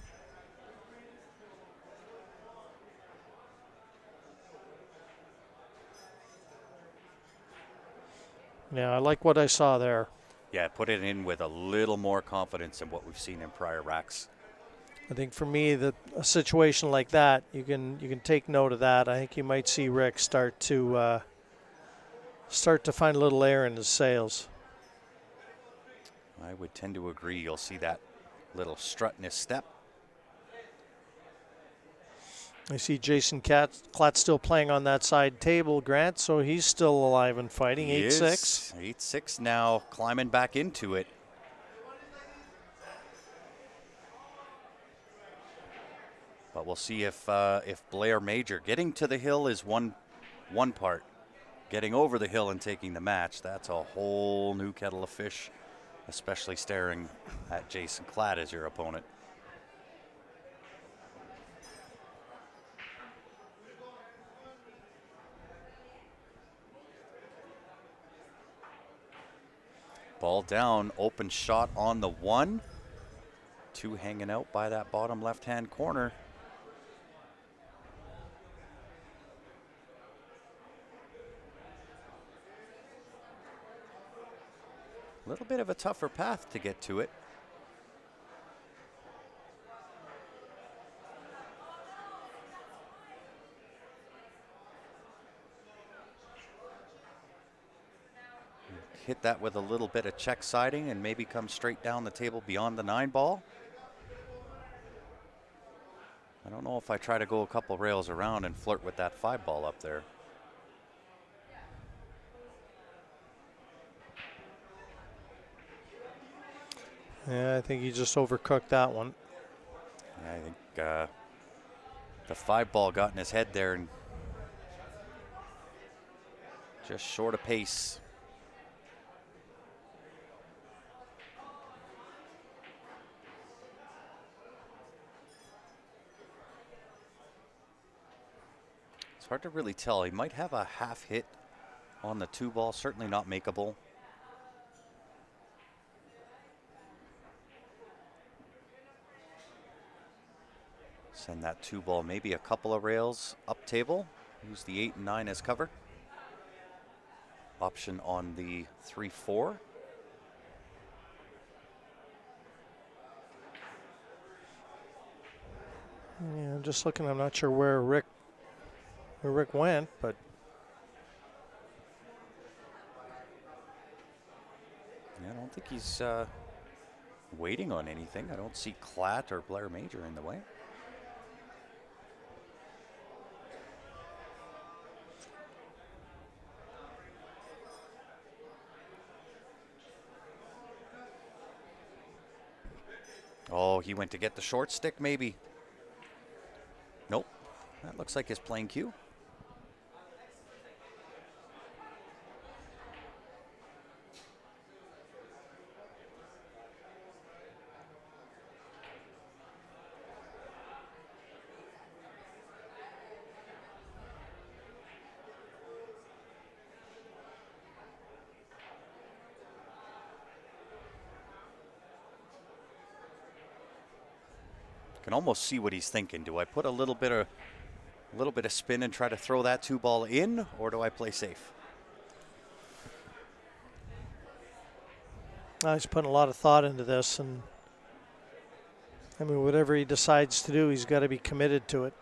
Yeah, I like what I saw there. Yeah, put it in with a little more confidence than what we've seen in prior racks. I think for me, a situation like that, you can take note of that. I think you might see Rick start to find a little air in his sails. I would tend to agree. You'll see that little strut in his step. I see Jason Klatt still playing on that side table, Grant, so he's still alive and fighting. 8-6. 8-6 now, climbing back into it. But we'll see if Blair Major getting to the hill is one part. Getting over the hill and taking the match, that's a whole new kettle of fish, especially staring at Jason Klatt as your opponent. Ball down, open shot on the 1. 2 hanging out by that bottom left-hand corner. A little bit of a tougher path to get to it. Hit that with a little bit of check siding and maybe come straight down the table beyond the 9 ball. I don't know if I try to go a couple rails around and flirt with that 5 ball up there. Yeah, I think he just overcooked that one. Yeah, I think the 5 ball got in his head there and just short of pace. It's hard to really tell. He might have a half hit on the 2 ball, certainly not makeable. Send that 2 ball maybe a couple of rails up table. Use the 8 and 9 as cover. Option on the 3-4. Yeah, I'm just looking. I'm not sure where Rick went, but yeah, I don't think he's waiting on anything. I don't see Klatt or Blair Major in the way. Oh, he went to get the short stick, maybe. Nope. That looks like his playing cue. Can almost see what he's thinking. Do I put a little bit of spin and try to throw that 2 ball in, or do I play safe? he's putting a lot of thought into this, and I mean, whatever he decides to do, he's got to be committed to it.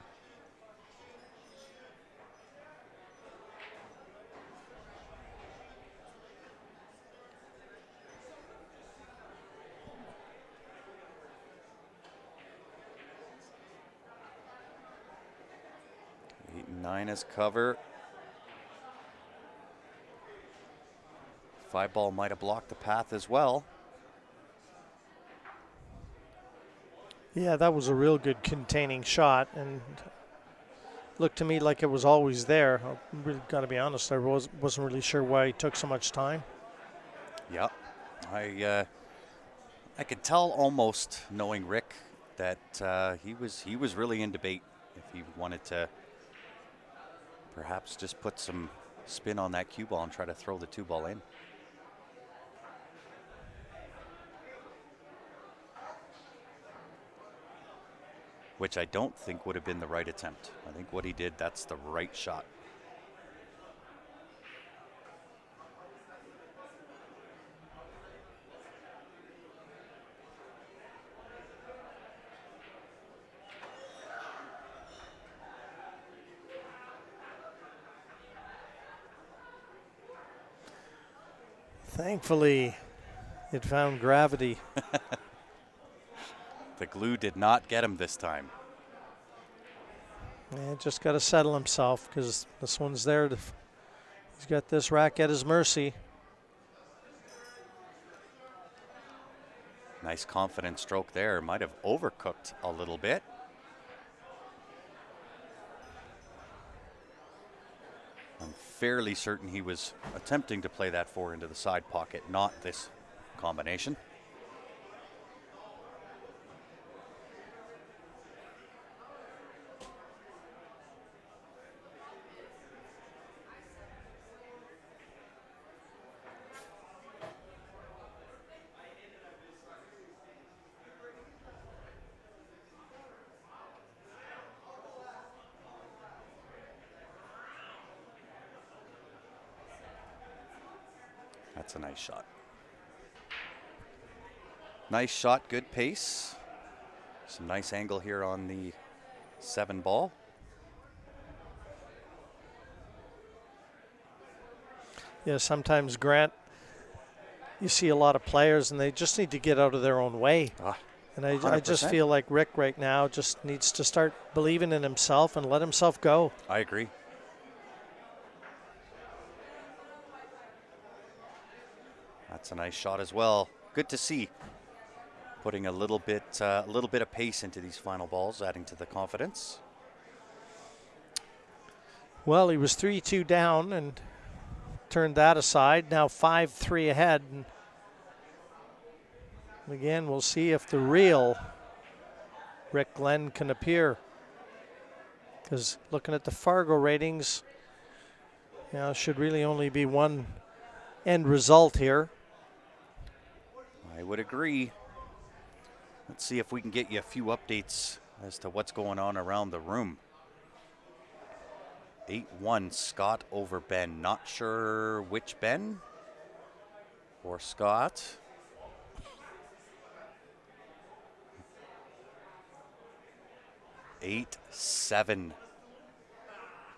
As cover. 5 ball might have blocked the path as well. Yeah, that was a real good containing shot, and looked to me like it was always there. I really got to be honest, I wasn't really sure why he took so much time. Yep, I could tell almost, knowing Rick, that he was really in debate if he wanted to perhaps just put some spin on that cue ball and try to throw the 2 ball in. Which I don't think would have been the right attempt. I think what he did, that's the right shot. Thankfully, it found gravity. The glue did not get him this time. Yeah, just got to settle himself, because this one's there. He's got this rack at his mercy. Nice confident stroke there. Might have overcooked a little bit. fairly certain he was attempting to play that 4 into the side pocket, not this combination. That's a nice shot. Nice shot, good pace. Some nice angle here on the 7 ball. Yeah, sometimes, Grant, you see a lot of players and they just need to get out of their own way. And I just feel like Rick right now just needs to start believing in himself and let himself go. I agree. That's a nice shot as well. Good to see. Putting a little bit of pace into these final balls, adding to the confidence. Well, he was 3-2 down and turned that aside. Now 5-3 ahead. And again, we'll see if the real Rick Glenn can appear. Because looking at the Fargo ratings, should really only be one end result here. I would agree. Let's see if we can get you a few updates as to what's going on around the room. 8-1 Scott over Ben. Not sure which Ben or Scott. Eight, 7.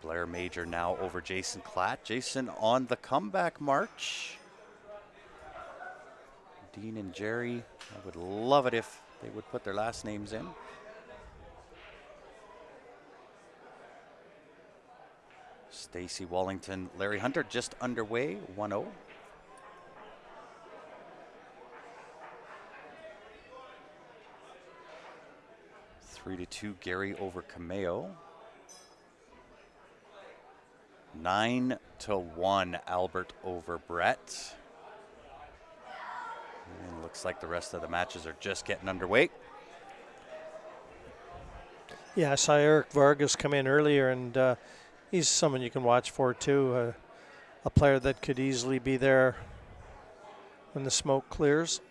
Blair Major now over Jason Klatt. Jason on the comeback march. Dean and Jerry, I would love it if they would put their last names in. Stacy Wallington, Larry Hunter just underway, 1-0. Three to 2, Gary over Cameo. 9-1, Albert over Brett. And looks like the rest of the matches are just getting underway. Yeah, I saw Eric Vargas come in earlier, and he's someone you can watch for too. A player that could easily be there when the smoke clears.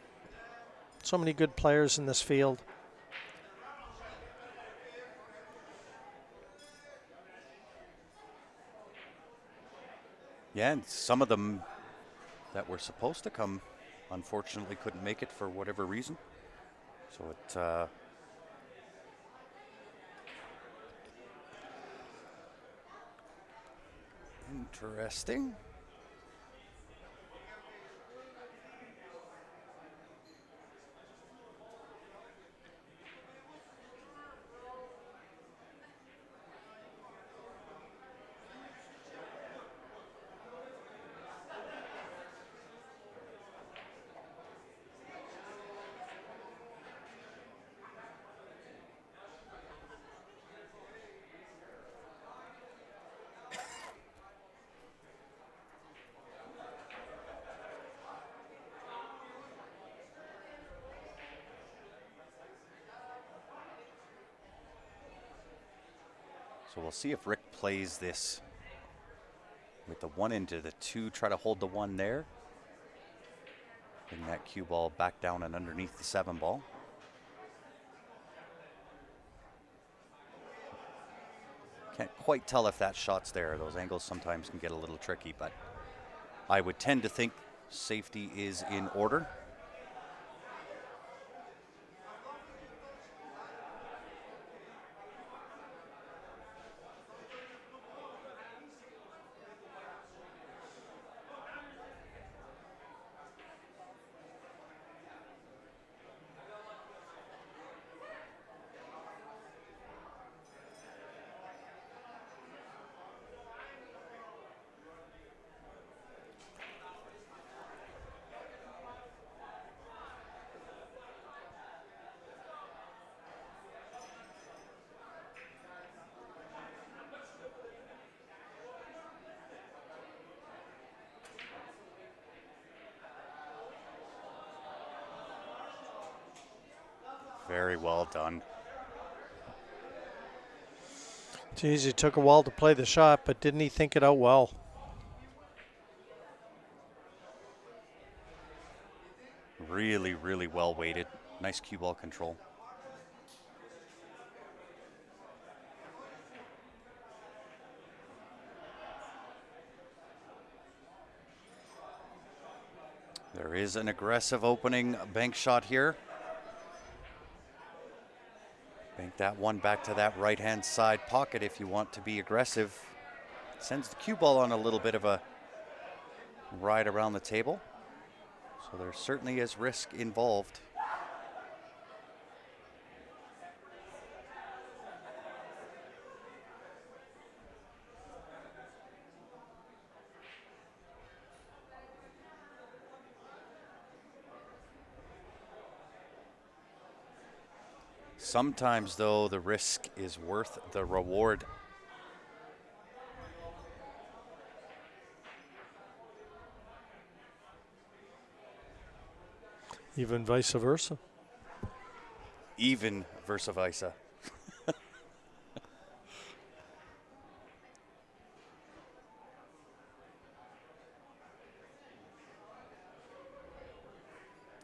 So many good players in this field. Yeah, and some of them that were supposed to come unfortunately couldn't make it for whatever reason. So it interesting. So we'll see if Rick plays this with the 1 into the 2, try to hold the 1 there. Bring that cue ball back down and underneath the 7 ball. Can't quite tell if that shot's there. Those angles sometimes can get a little tricky, but I would tend to think safety is in order. Very well done. Geez, he took a while to play the shot, but didn't he think it out well? Really, really well weighted. Nice cue ball control. There is an aggressive opening bank shot here. Bank that one back to that right-hand side pocket if you want to be aggressive. Sends the cue ball on a little bit of a ride around the table. So there certainly is risk involved. Sometimes, though, the risk is worth the reward. Even vice versa. Even versa versa.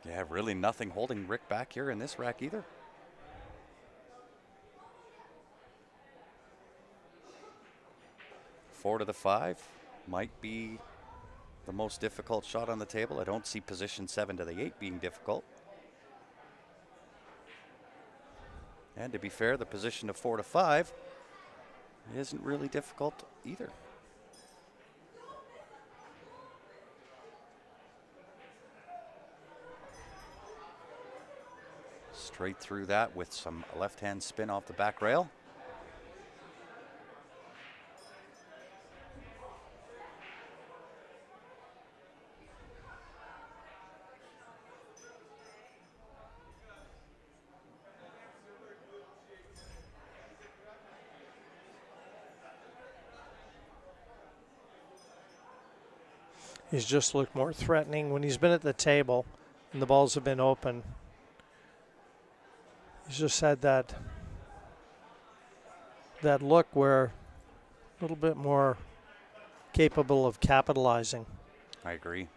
Yeah, really nothing holding Rick back here in this rack either. Four to the 5 might be the most difficult shot on the table. I don't see position 7 to the 8 being difficult. And to be fair, the position of 4 to 5 isn't really difficult either. Straight through that with some left-hand spin off the back rail. He's just looked more threatening when he's been at the table and the balls have been open. He's just had that look where a little bit more capable of capitalizing. I agree.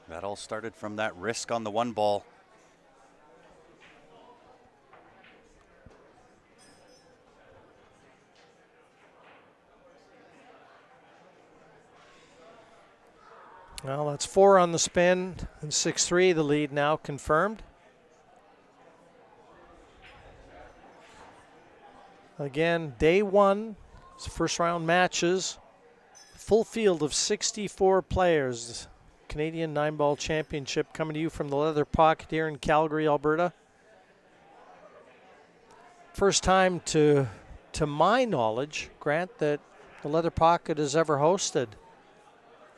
That all started from that risk on the one ball. Well, that's 4 on the spin and 6-3. The lead now confirmed. Again, day one, first round matches. Full field of 64 players. Canadian 9-ball championship coming to you from the Leather Pocket here in Calgary, Alberta. First time to my knowledge, Grant, that the Leather Pocket has ever hosted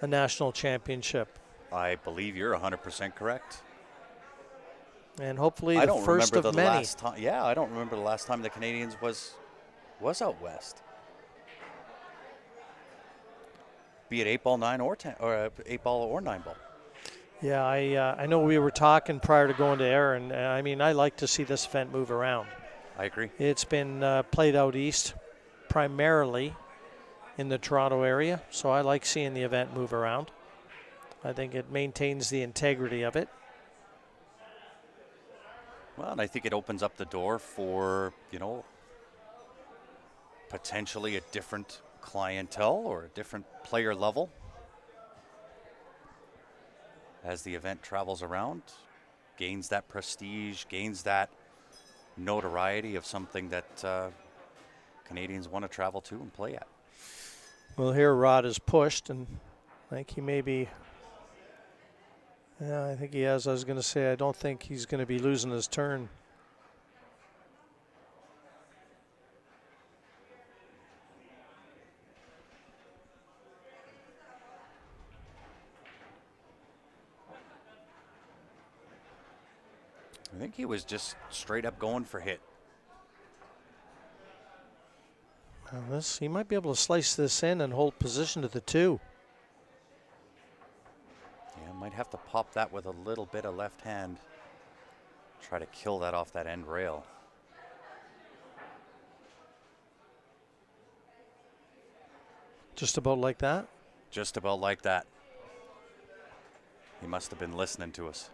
a national championship. I believe you're 100% correct. And hopefully the first of many. Last time. Yeah, I don't remember the last time the Canadians was out west. Be it 8-ball, 9 or 10, or 8-ball or 9-ball. Yeah, I know we were talking prior to going to air, and I mean, I like to see this event move around. I agree. It's been played out east primarily in the Toronto area, so I like seeing the event move around. I think it maintains the integrity of it. Well, and I think it opens up the door for, potentially a different clientele or a different player level as the event travels around, gains that prestige, gains that notoriety of something that Canadians want to travel to and play at. Well, here Rod is pushed, and I think he may be. Yeah, I think he has. I was going to say, I don't think he's going to be losing his turn. I think he was just straight up going for hit. Now he might be able to slice this in and hold position to the 2. Yeah, might have to pop that with a little bit of left hand. Try to kill that off that end rail. Just about like that? Just about like that. He must have been listening to us.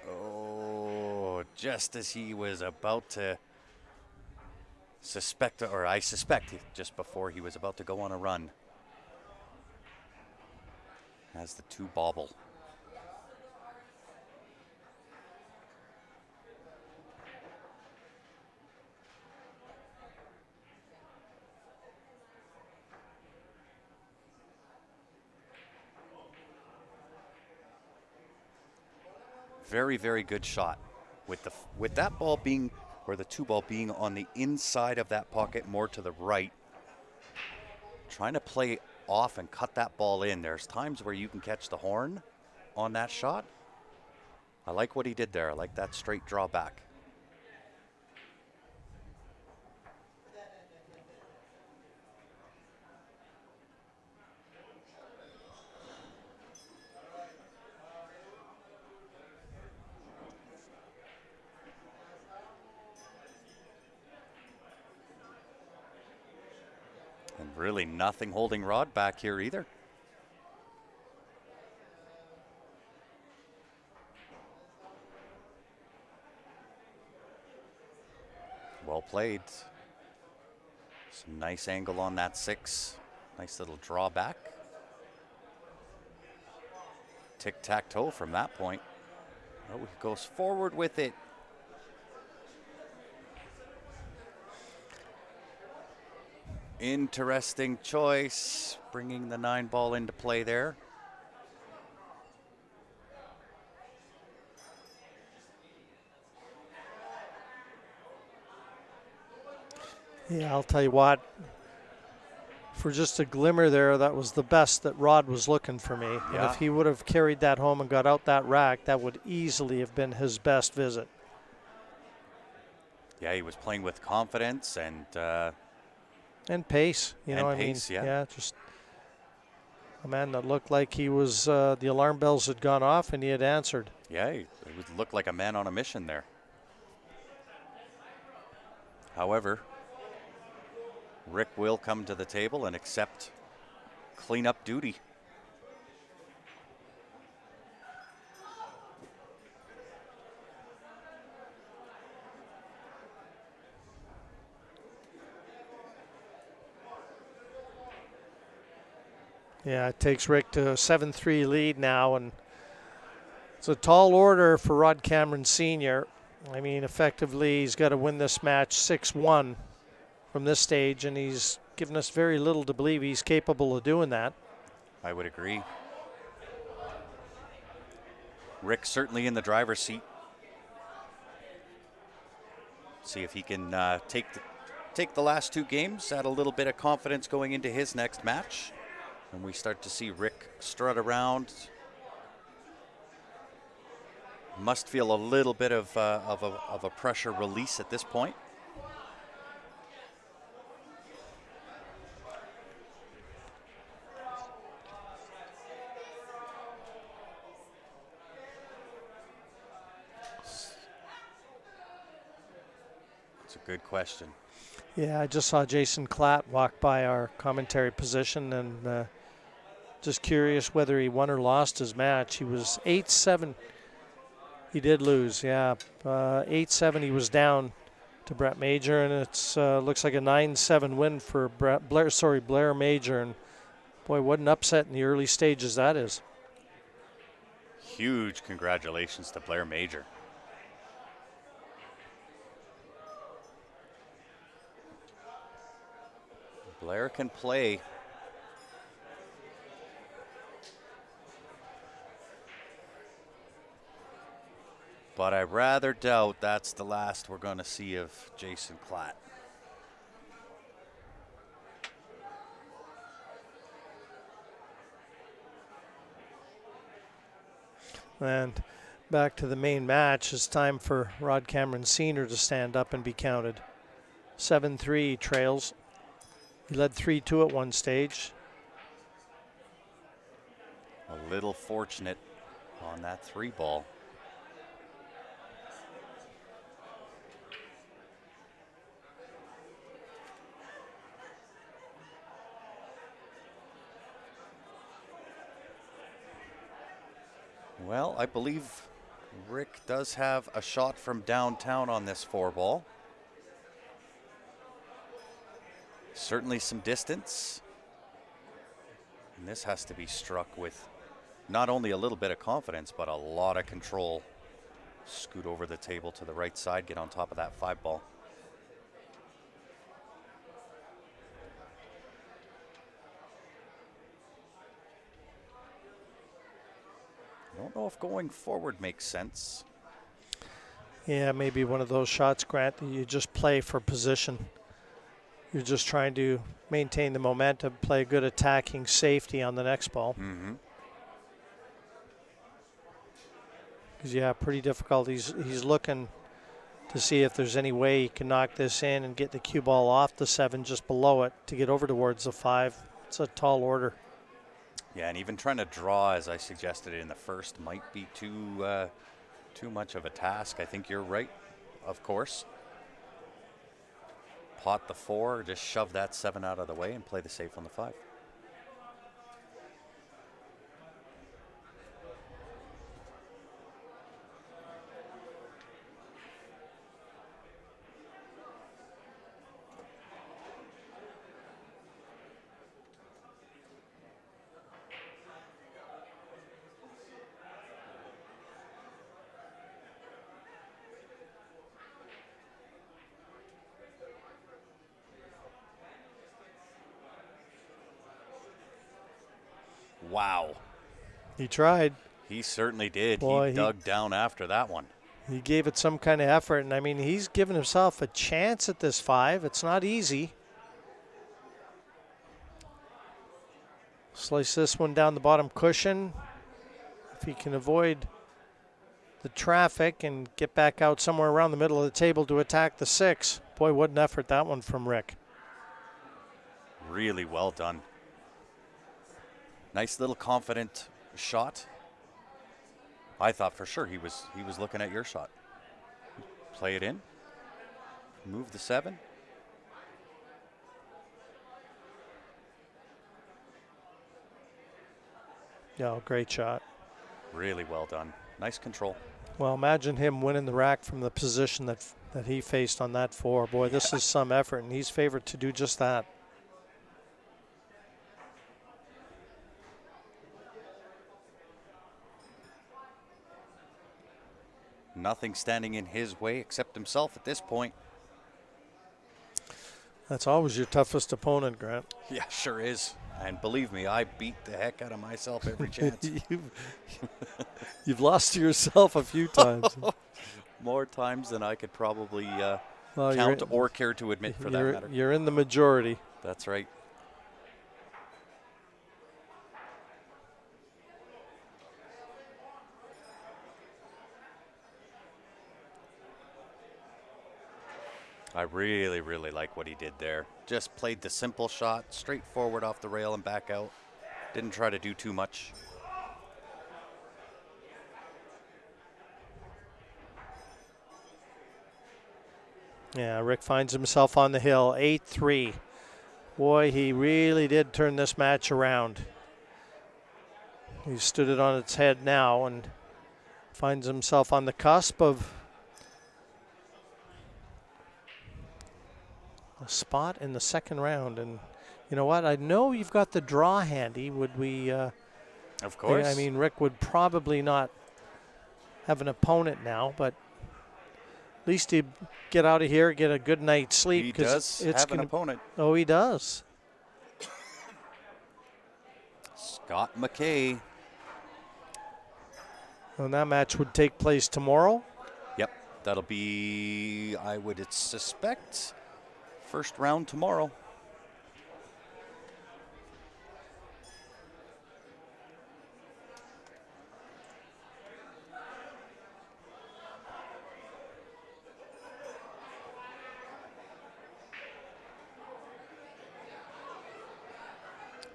Oh, just as he was about to suspect, or I suspect just before he was about to go on a run. Has the 2 bobble. Very, very good shot. With that ball being, or the 2 ball being on the inside of that pocket, more to the right. Trying to play off and cut that ball in. There's times where you can catch the horn on that shot. I like what he did there. I like that straight draw back. And really nothing holding Rod back here either. Well played. Some nice angle on that 6. Nice little drawback. Tic-tac-toe from that point. Oh, he goes forward with it. Interesting choice, bringing the 9 ball into play there. Yeah, I'll tell you what. For just a glimmer there, that was the best that Rod was looking for me. Yeah. And if he would have carried that home and got out that rack, that would easily have been his best visit. Yeah, he was playing with confidence and pace. Just a man that looked like he was, the alarm bells had gone off and he had answered. yeah, he looked like a man on a mission there. However, Rick will come to the table and accept cleanup duty. Yeah, it takes Rick to a 7-3 lead now, and it's a tall order for Rod Cameron Sr. I mean, effectively, he's got to win this match 6-1 from this stage, and he's given us very little to believe he's capable of doing that. I would agree. Rick certainly in the driver's seat. See if he can take the last 2 games, add a little bit of confidence going into his next match. And we start to see Rick strut around. Must feel a little bit of a pressure release at this point. It's a good question. Yeah, I just saw Jason Klatt walk by our commentary position, and just curious whether he won or lost his match. He was 8-7. He did lose, yeah. 8-7 he was down to Brett Major, and it's looks like a 9-7 win for Blair Major. And boy, what an upset in the early stages that is. Huge congratulations to Blair Major. Blair can play. But I rather doubt that's the last we're going to see of Jason Klatt. And back to the main match. It's time for Rod Cameron Sr. to stand up and be counted. 7-3 trails. He led 3-2 at one stage. A little fortunate on that 3 ball. Well, I believe Rick does have a shot from downtown on this 4 ball. Certainly some distance. And this has to be struck with not only a little bit of confidence, but a lot of control. Scoot over the table to the right side, get on top of that 5 ball. I don't know if going forward makes sense. Yeah, maybe one of those shots, Grant, that you just play for position. You're just trying to maintain the momentum, play good attacking safety on the next ball. Because, yeah, pretty difficult. He's looking to see if there's any way he can knock this in and get the cue ball off the 7 just below it to get over towards the 5. It's a tall order. Yeah, and even trying to draw, as I suggested in the first, might be too much of a task. I think you're right, of course. Pot the 4, just shove that 7 out of the way and play the safe on the 5. Wow. He tried. He certainly did. Boy, he dug down after that one. He gave it some kind of effort, and I mean, he's given himself a chance at this 5. It's not easy. Slice this one down the bottom cushion. If he can avoid the traffic and get back out somewhere around the middle of the table to attack the 6. Boy, what an effort that one from Rick. Really well done. Nice little confident shot. I thought for sure he was looking at your shot. Play it in. Move the 7. Yeah, great shot. Really well done. Nice control. Well, imagine him winning the rack from the position that he faced on that 4. Boy, this is some effort, and he's favored to do just that. Nothing standing in his way except himself at this point. That's always your toughest opponent, Grant. Yeah, sure is. And believe me, I beat the heck out of myself every chance. You've lost to yourself a few times. More times than I could probably well, count or care to admit, for that matter. You're in the majority. That's right. I really, really like what he did there. Just played the simple shot, straight forward off the rail and back out. Didn't try to do too much. Yeah, Rick finds himself on the hill, 8-3. Boy, he really did turn this match around. He stood it on its head now and finds himself on the cusp of a spot in the second round. And you know what? I know you've got the draw handy. Would we? Of course. I mean, Rick would probably not have an opponent now, but at least he'd get out of here, get a good night's sleep. He does have an opponent. Oh, he does. Scott McKay. And that match would take place tomorrow. Yep, that'll be, I would suspect, first round tomorrow.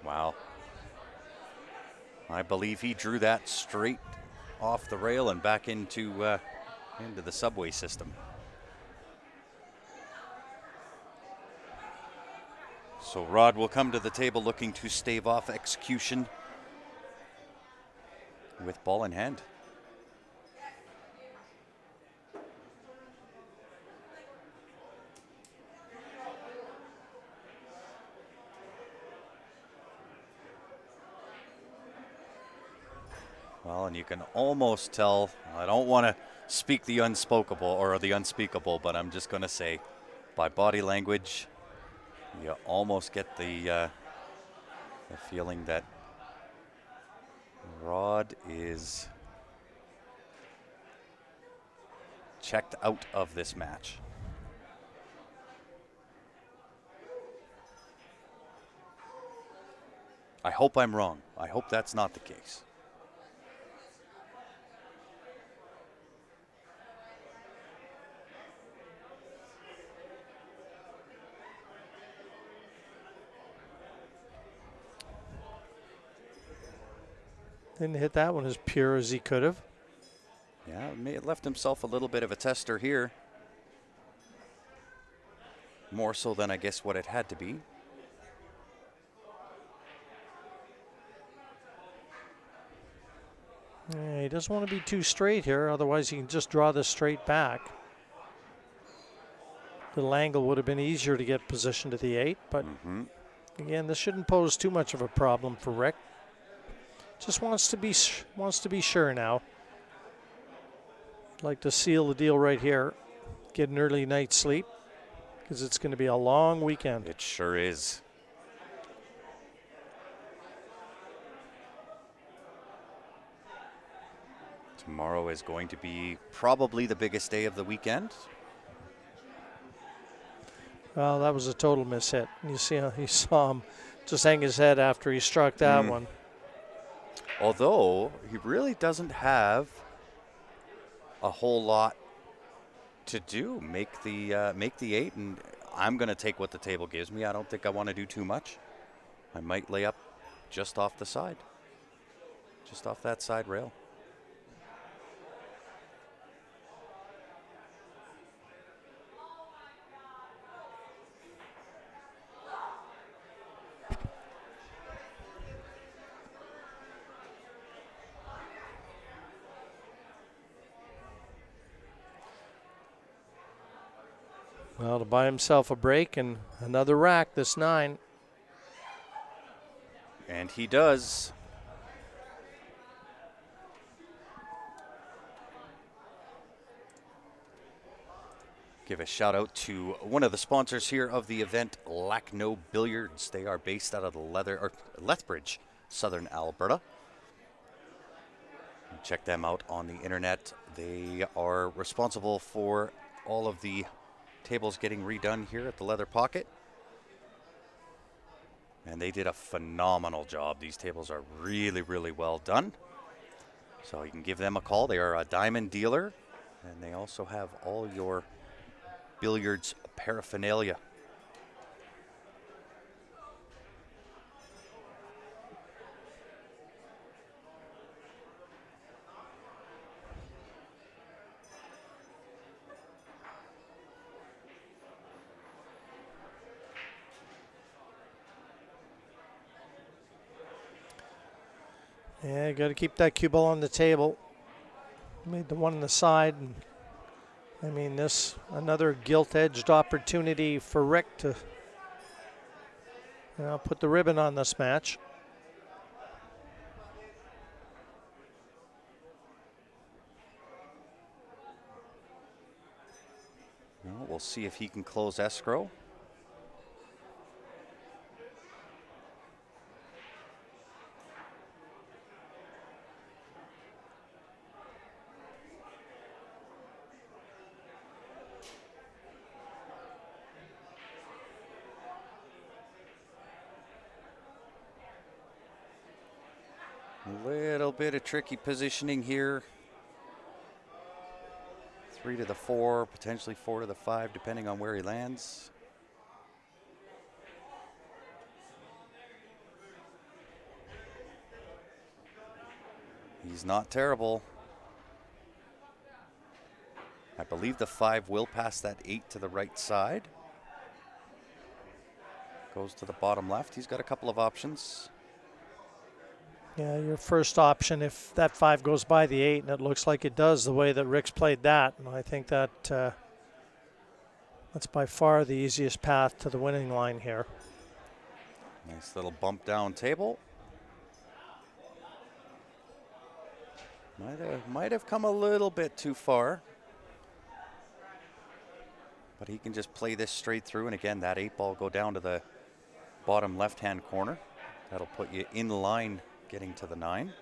Wow. I believe he drew that straight off the rail and back into the subway system. So Rod will come to the table looking to stave off execution with ball in hand. Well, and you can almost tell, I don't want to speak the unspeakable or the unspeakable, but I'm just going to say by body language, you almost get the feeling that Rod is checked out of this match. I hope I'm wrong. I hope that's not the case. Didn't hit that one as pure as he could have. Yeah, may have left himself a little bit of a tester here. More so than I guess what it had to be. Yeah, he doesn't want to be too straight here, otherwise he can just draw this straight back. Little angle would have been easier to get positioned to the 8, but again, this shouldn't pose too much of a problem for Rick. Just wants to be sure now. Like to seal the deal right here, get an early night's sleep, because it's going to be a long weekend. It sure is. Tomorrow is going to be probably the biggest day of the weekend. Well, that was a total mishit. You see how he saw him just hang his head after he struck that one. Although he really doesn't have a whole lot to do. Make the 8, and I'm going to take what the table gives me. I don't think I want to do too much. I might lay up just off the side, just off that side rail. Well, to buy himself a break and another rack, this 9. And he does. Give a shout out to one of the sponsors here of the event, Lackno Billiards. They are based out of Lethbridge, southern Alberta. Check them out on the internet. They are responsible for all of the tables getting redone here at the Leather Pocket. And they did a phenomenal job. These tables are really, really well done. So you can give them a call. They are a diamond dealer, and they also have all your billiards paraphernalia. Yeah, you got to keep that cue ball on the table. Made the one on the side, and I mean, this another gilt-edged opportunity for Rick to put the ribbon on this match. Well, we'll see if he can close escrow. A little bit of tricky positioning here. 3 to the 4, potentially 4 to the 5, depending on where he lands. He's not terrible. I believe the 5 will pass that 8 to the right side. Goes to the bottom left. He's got a couple of options. Yeah, your first option, if that 5 goes by the 8, and it looks like it does the way that Rick's played that, and I think that that's by far the easiest path to the winning line here. Nice little bump down table. Might have come a little bit too far. But he can just play this straight through, and again, that 8 ball go down to the bottom left-hand corner. That'll put you in line getting to the 9.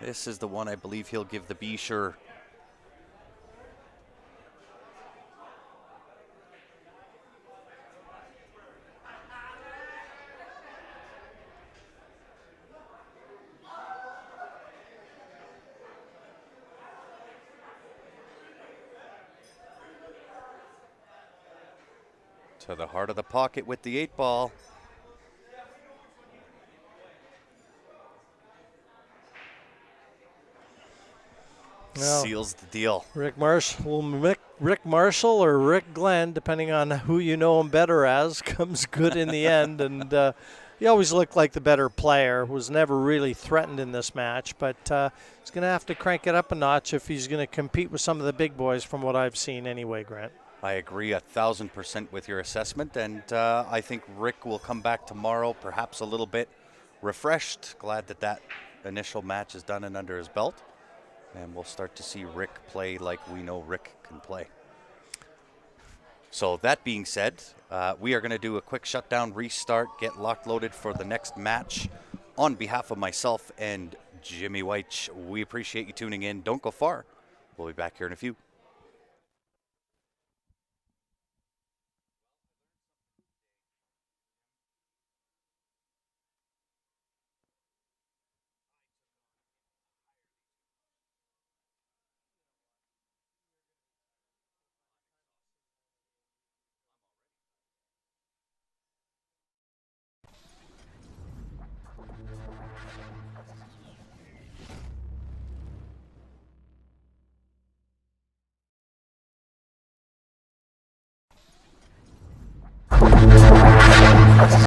This is the one I believe he'll give the B sure. To the heart of the pocket with the 8 ball. Well, seals the deal. Rick Marshall or Rick Glenn, depending on who you know him better as, comes good in the end. And he always looked like the better player, was never really threatened in this match. But he's going to have to crank it up a notch if he's going to compete with some of the big boys from what I've seen anyway, Grant. I agree 1,000% with your assessment. And I think Rick will come back tomorrow perhaps a little bit refreshed. Glad that that initial match is done and under his belt. And we'll start to see Rick play like we know Rick can play. So that being said, we are going to do a quick shutdown, restart, get locked loaded for the next match. On behalf of myself and Jimmy White, we appreciate you tuning in. Don't go far. We'll be back here in a few.